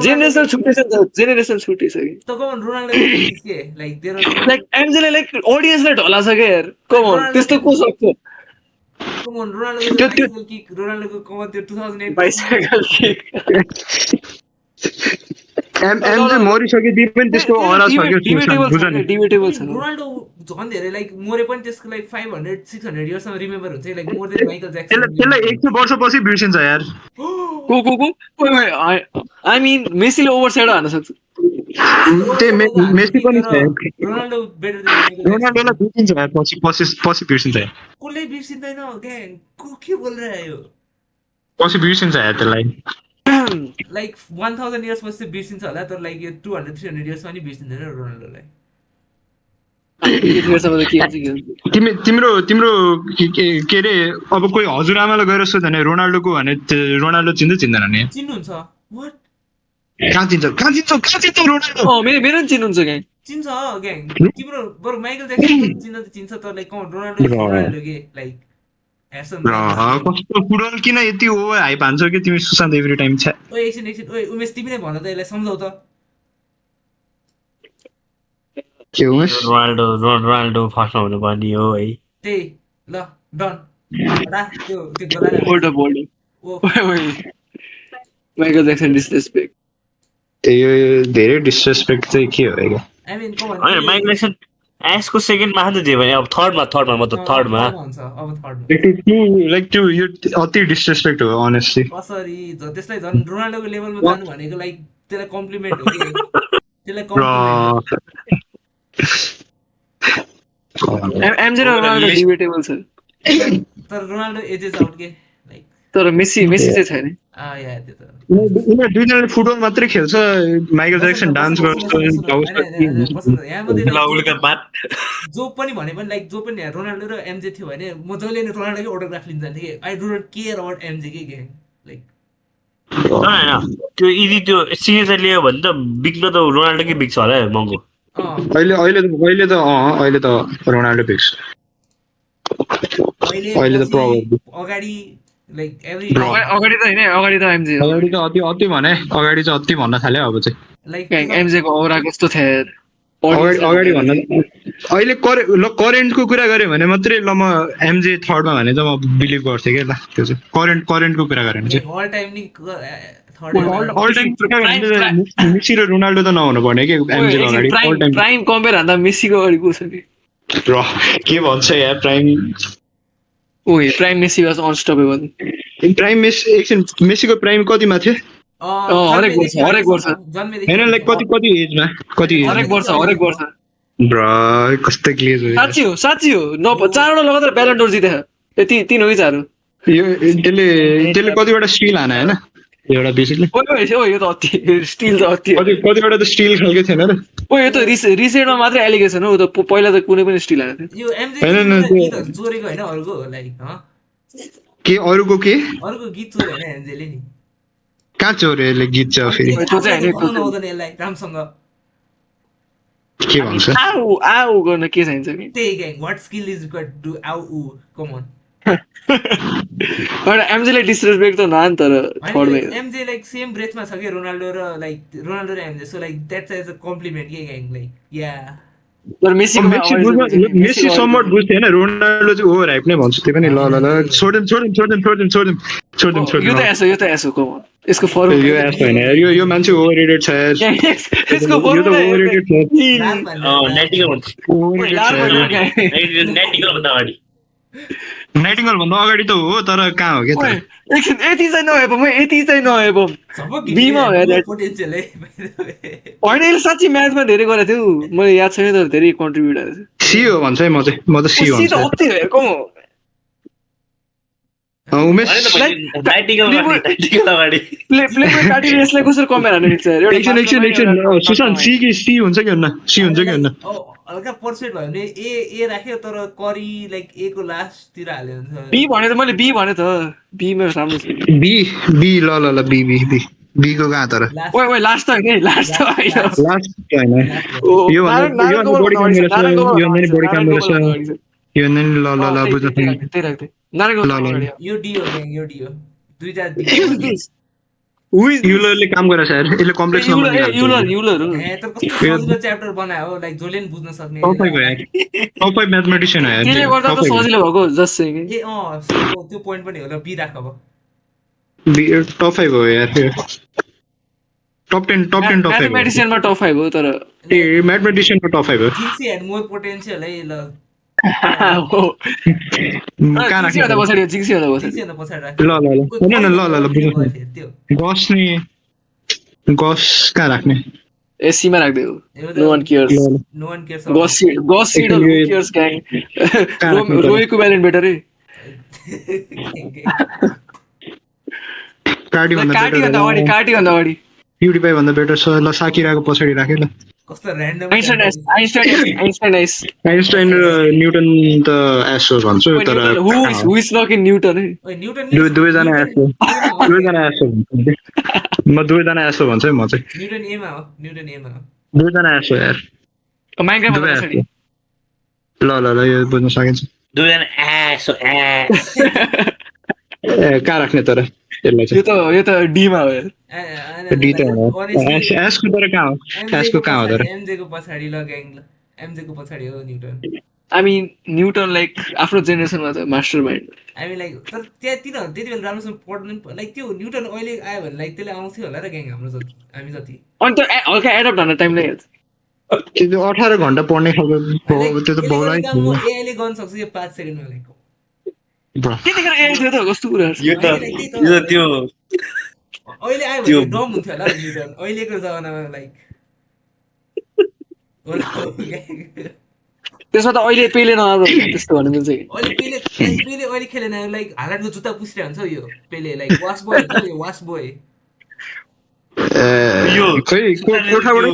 जेनेरेसन छुट्टै छ कि त कमन रोनाल्डो के लाइक एमजेले लाइक ऑडियन्सलाई ढला छ के यार कमन त्यस्तो को सक्छ कमन रोनाल्डोको कमन त्यो 2008 बाइसाइकल किक एमजे मरिसके पनि त्यसको अरा छ के डिबेटेबल छ रोनाल्डो झन् धेरै लाइक मोरे पनि त्यसको लाइक 500-600 इयर्समा रिमेम्बर हुन्छ like more than Michael Jackson त्यसलाई 100 वर्षपछि बिर्सिन्छ यार को आई मिन मेसीले ओभरसाइड हान्न सक्छ मेसी पनि छ रोनाल्डो बेटर रोनाल्डोलाई बिर्सिन्छ यार पछि बिर्सिन्छ यार कसले बिर्सिदैन ग्याङ के बोलिरहेको पछि बिर्सिन्छ यार त्यसलाई लाइक 1000 इयर्स पछि बिर्सिन्छ होला तर लाइक यो 200-300 इयर्समा नि बिर्सिँदैन रोनाल्डोलाई त्यतिखेरसम्म त के हुन्छ के हुन्छ। तिम्रो तिम्रो के अरे अब कोही हजुरआमालाई गएर सोध्यो भने रोनाल्डोको भने रोनाल्डो चिन्दैन नि चिन्नुहुन्छ व्हाट कहाँ चिन्छ रोनाल्डो मेरो पनि चिन्नुहुन्छ क्या चिन्छ ग्याङ तिम्रो बरु माइकल ज्याक्सन चिन्न त चिन्छ तर लाइक रोनाल्डो के लाइक कस्तो फुटबल किन यति ओभर हाइप हान्छौ कि तिमी सुशान्त एभ्री टाइम छ ओए एकछिन ओए उमेश तिमी नै भन त यसलाई सम्झाउ त के उमेश रोनाल्डो फर्स्टमा हुनु पर्ने हो है त्यही ल डन हटा त्यो गला hold up Michael Jackson disrespect त्यही धेरै डिसरेस्पेक्ट चाहिँ के हो क्या आई मिन कम होइन अन माइकल ज्याक्सन एसको सेकेन्डमा त दियो भने अब थर्डमा म त थर्डमा हुन्छ अब थर्डमा लाइक त्यो यो अति डिसरेस्पेक्ट हो अनेस्टली कसरी त्यसलाई झन् रोनाल्डोको लेभलमा जानु भनेको लाइक त्यसलाई कम्प्लिमेन्ट हो कि त्यसलाई कम्प्लिमेन्ट एमजे र रोनाल्डो डिबेटेबल छ तर रोनाल्डो एजेस आउट के लाइक तर मेसी चाहिँ छैन या त्यो त उनीहरू दुईजनाले फुटबल मात्रै खेल्छ माइकल ज्याक्सन डान्स गर्छ जो पनि भने पनि लाइक जो पनि रोनाल्डो र एमजे थियो भने म जहिले नै रोनाल्डोकै अटोग्राफ लिन जान्थेँ कि I do not care about MJ के लाइक होइन त्यो यदि त्यो सिरियसली लियो भने त बिग्न त रोनाल्डोकै बिग्छ होला महँगो अहिले त रोनाल्डो फिक्स अहिले त प्रब्लम अगाडि लाइक एभ्री अगाडि त हैन अगाडि त एमजे अगाडि त अति भने अगाडि चाहिँ अति भन्न थाल्यो अब चाहिँ लाइक एमजे को औरा कस्तो थियो अगाडि भन्न अहिले करेन्टको कुरा गऱ्यो भने मात्रै ल म एमजे थर्डमा भने चाहिँ म बिलिभ गर्थेँ क्या ल त्यो चाहिँ करेन्टको कुरा गऱ्यो भने चाहिँ अल टाइम नि थर्ड अल टाइम मेसी र रोनाल्डो त नहुनु पर्ने के एमजे अगाडि अल टाइम प्राइम कम्पेयर भन्दा मेसीको अगाडि को छ नि र के भन्छ यार प्राइम ओए prime Messi was unstoppable prime मेसीको प्राइम कतिमा थियो हरेक वर्ष हैन लाइक कति एजमा हरेक वर्ष ब्रो कस्तो क्लियर हो साच्ची हो न 4 वटा लगातार ब्यालन डोर जिते यति 3 हो कि 4 हो यो त्यसले कतिवटा स्टिल हाने हैन एउटा बेसिकली ओ यो त अति स्टिल त अति कतिवटा त स्टिल खालके थिएन र ओ यो त रिसेटमा मात्रै एलिगेसन हो त पहिला त कुनै पनि स्टिल हानेको थियो यो एमजे चोरेको हैन अरुको लाइक के अरुको गीत चोरे हैन एमजेले नि कहाँ चोरेले गीत छ फेरि त्यो चाहिँ हैन नहुँदैन यसलाई रामसँग के भन्छ आउ गर्न के चाहिन्छ नि त्यही gang what skill is required to आउ कम अन हैन एमजेले डिसरेस्पेक्ट त नहान तर थर्डमा एमजे लाइक सेम ब्रेथमा छ के रोनाल्डो र MJ so like that's as a compliment के ग्याङ लाइक या तर मेसी समवट बुझ्थे हैन रोनाल्डो चाहिँ ओभर हाइप नै भन्छु त्यो पनि ल छोड्दिम यो त एसो कम यसको फरक यो एस हैन यो मान्छे ओभर रेटेड छ यार यसको यो त ओभर रेटेड छ नाइटिङ्गल भन्दा अगाडि त हो तर कहाँ हो के यति चाहिँ नभए बीमा हो पोटेन्शियल है होइन यसले साँच्ची म्याचमा धेरै गरेको थियो मैले याद छैन तर धेरै कन्ट्रिब्युट गरेको थियो सी हो भन्छ है म त सी भन्छु उमेश यसलाई कसरी कमेर हान्नु एकछिन सुशान्त सी हुन्छ कि हुन्न हल्का पर्सेन्ट भयो भने ए राख्यो तर करी लाइक ए को लास्ट तिर हाल्यो भने बी भने त मैले बी भने त बी मेरो राम्रो छ बी ल बी को कहाँ तर ओए लास्ट त हैन लास्ट हैन यो बडी काम गरेछ यो नै ल बुझ्नु त्यही राख्दै यो डी हो दुईटा डी युलरले काम गरेछ यार यसले कम्प्लेक्स नम्बर युलर ए त कस्तो सजिलो च्याप्टर बनायो हो लाइक जसले पनि बुझ्न सक्ने टप 5 म्याथमेटिशियन हो यार त्यसले गर्दा त सजिलो भएको जस्ट चाहिँ ए त्यो पोइन्ट पनि होला बी राख अब बी टप 5 हो यार टप 10 टप 5 म्याथमेटिशियनमा टप 5 हो तर ए म्याथमेटिशियनमा टप 5 हो जिसी एन्ड मोर पोटेन्शियल है ल कहाँ राख्ने पछाडि जिक्सी भन्दा पछाडि राख ल बुझ्नु गस कहाँ राख्ने एसीमा राख्दै हो नो वान केयर्स गस सीड केयर्स गाइङ रोएको ब्यालेन्स बेटर है कार्टी भन्दा अगाडि प्युडिफाई भन्दा बेटर छ ल साकिराको पछाडि राखे ल कस्तो ऱ्यान्डम आइन्स्टाइन र न्युटन त एस हो भन्छु तर who is not in Newton है न्युटन दुवैजना एस हो दुवैजना एस हो म दुवैजना एस हो भन्छु है म चाहिँ न्युटन एमा हो दुवैजना एस हो यार माइनक्राफ्ट दुवै भन्दा एस हो ल यो बुझ्न सकिन्छ दुईजना एस कहाँ राख्ने तर यसलाई यो त डीमा हो यार डी त एसको तर कहाँ हो एसको कहाँ हो तर एमजे को पछाडी ल ग्याङ ल एमजे को पछाडी हो newton I mean newton like आफ्नो जेनेरेसनमा त मास्टर माइन्ड हामी लाइक तर त्यहाँ तिनीहरू त्यति बेला राम्रोसँग पढ्नु लाइक त्यो न्युटन अहिले आयो भने लाइक त्यसले आउँथ्यो होला र ग्याङ हाम्रो जति हामी जति अनि त हल्का एडप्ट हुन टाइम लाग्यो त्यो 18 घण्टा पढ्ने खालको त्यो त बहुलाई एआईले गर्न सक्छ यो 5 सेकेन्डमा लाइक त्यतिखेर एआई थियो त कस्तो कुराहरू यो त त्यो अहिले आयो भने डम हुन्थ्यो होला न्युटन अहिलेको जमानामा लाइक त्यसमा त अहिले पेले नआएको त्यस्तो भन्नु मिल्छ कि पेले अहिले खेलेन लाइक हालान्डको जुत्ता पुस्रे हुन्छ यो पेले लाइक वास बोय हुन्छ यो वास बोय यो खै कोठाबाट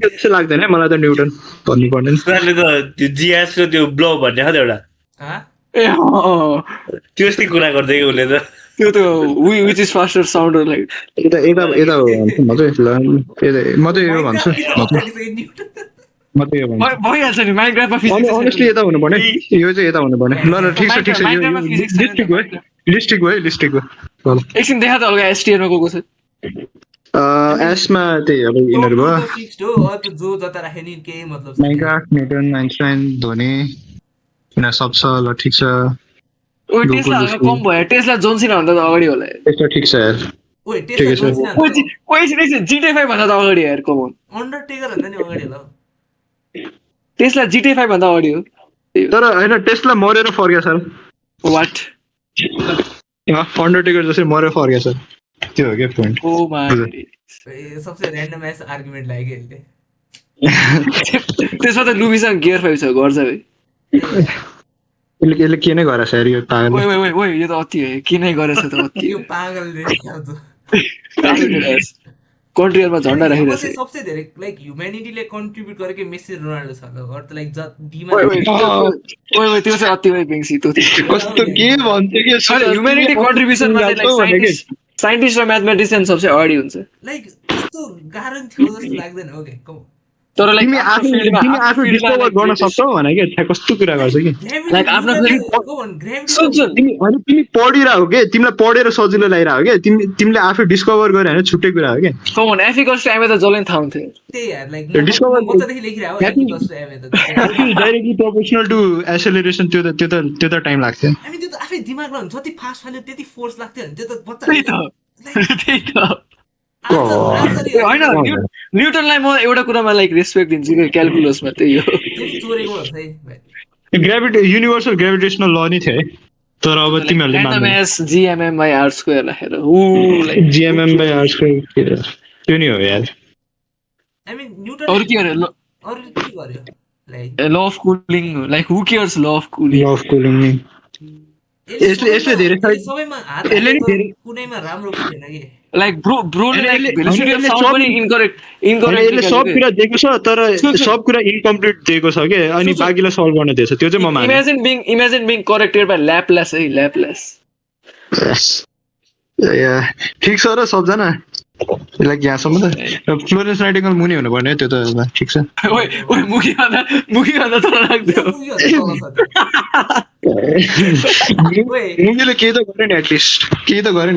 त्यस्तो लाग्दैन मलाई त न्युटन भन्नु पर्ने उनीहरूले त त्यो जिएस र त्यो ब्लो भन्ने खालको एउटा ए त्यस्तै कुरा गर्दै उसले त त्यो त विच इज फास्टर साउन्डर लाइक यता हो भन्छु म चाहिँ यो भन्छु भइहाल्छ नि माइनक्राफ्टमा फिजिक्स अनेस्टली यता हुनु पर्ने यो चाहिँ यता हुनु पर्ने ल ठिक छ लिस्टिक भयो ल एकछिन देखा त हल्का एसटिएनमा गएको छ एसमा त्यही अब यिनीहरू भयो फिक्स्ड हो जो जता राखे नि केही मतलब माइनक्राफ्ट न्युटन आइन्स्टाइन धोनी यिनीहरू सब छ ल ठिक छ ओइ टेस्ला हल्का कम भयो टेस्ला जोनसिना भन्दा त अगाडि होला त्यस्तो ठिक छ यार ओइ टेस्ला ओइ GTA 5 भन्दा त अगाडि यार कम अन अन्डरटेकर भन्दा नि अगाडि ल टेस्ला GTA 5 भन्दा अगाडि हो तर हैन टेस्ला मरेर फर्क्यो सर व्हाट अन्डरटेकर जसरी मरेर फर्क्यो सर त्यो हो के पोइन्ट ओ माय सबसे र्यान्डम एस आर्गुमेन्ट लाग्यो यसले त्यसमा त लुबीसँग गियर 5 छ गर्छ भाइ यसले के नै गरेछ यार यो पागल ओइ यो त अति हो के नै गरेछ त अति यो पागलले कन्ट्रीहरुमा झण्डा राखिरहेछ सबसे धेरै लाइक ह्युम्यानिटीले कन्ट्रिब्युट गरेको मेसी रोनाल्डो छ ल अर त लाइक डीमा ओइ त्यो चाहिँ अति हो बेंसी त्यो कस्तो के भन्छ के ह्युम्यानिटी कन्ट्रिब्युसनमा चाहिँ लाइक साइन्टिस्ट र म्याथमेटिशियन सबसे अगाडि हुन्छ लाइक त्यस्तो गाह्रो थियो जस्तो लाग्दैन ओके कम तर लाइक तिमी आफू डिस्कभर गर्न सक्छौ भने के त्यहाँ कस्तो कुरा गर्छ कि लाइक आफ्नो तिमी पढिरह के तिमीलाई पढेर सजिलो लागिरह के तिमीले आफै डिस्कभर गरे हैन छुट्टै कुरा हो के कम अन एफिकल्स टाइममा त जलन थाहा हुन्थ्यो त्यही यार लाइक डिस्कभर मजादेखि लेखिरहेको एफिकल्स टाइममा त डाइरेक्टली प्रोपोर्सनल टु एक्सेलरेसन त्यो त टाइम लाग्थ्यो अनि त्यो त आफै दिमागमा हुन्छ जति फास्ट फाल्यो त्यति फोर्स लाग्थ्यो नि त्यो त बच्चा त्यही त हैन न्युटनलाई म एउटा कुरामा लाइक रेस्पेक्ट दिन्छु कि क्याल्कुलसमा त्यही हो चोरेको हुन्छ है युनिभर्सल ग्रेभिटेसनल ल नि थियो है तर अब तिमीहरुले मान्दैन GMM/r² राखेर GMM/r² त्यो नि हो यार आई मीन न्युटन अरु के गर्यो like law of cooling like who cares law of cooling नि यसले धेरै सबैमा हात कुनैमा राम्रो छैन के लाइक ब्रोले लाइक भेलोसिटी अफ साउन्ड पनि इनकरेक्ट यसले सब कुरा दिएको छ तर सब कुरा इन्कम्प्लिट दिएको छ के अनि बाकीलाई सल्भ गर्न दिएछ त्यो चाहिँ म मान्छु इमेजिन बीइङ करेक्टेड बाइ ल्यापलेस ठिक छ र सबजना लाइक यहाँसम्म त फ्लोरेन्स नाइटिङ्गेल मुनि हुनुपर्ने त्यो त ठिक छ ओइ मुखी भन्दा तल लाग्थ्यो मुखीले केही त गरे नि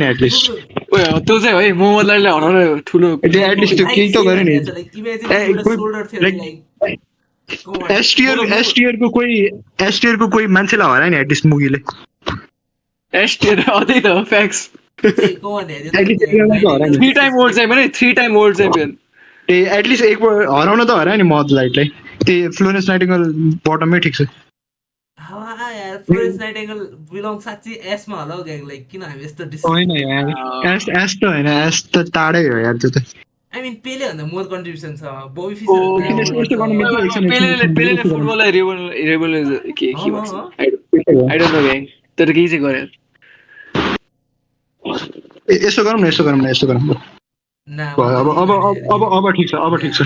एटलिस्ट ओइ त्यो चाहिँ है मोहम्मदलाई हराउन ठुलो एटलिस्ट त्यो केही त गरे नि एसटियर को कोही मान्छेलाई हरायो नि एटलिस्ट मुखीले एसटियर अझै त fax 3 time world champion at least एक हराउन त हरायो नि मदलाइटलाई त्यही फ्लोरेन्स नाइटिङ्गेल बटममै ठिक छ फ्लोरेन्स नाइटिङ्गेल बिलोङ साच्चै एसमा होला ग्याङ लाइक किन हामी यस्तो होइन यार एस त हैन एस त टाढै हो यार त्यो त आई मीन पेले भन्दा मोर कन्ट्रिब्युसन छ बबी पेलेले फुटबललाई रेभोल्युसन के भन्छ आई डोन्ट नो ग्याङ तर के चाहिँ गर्यो यसो गरौँ न न अब ठिक छ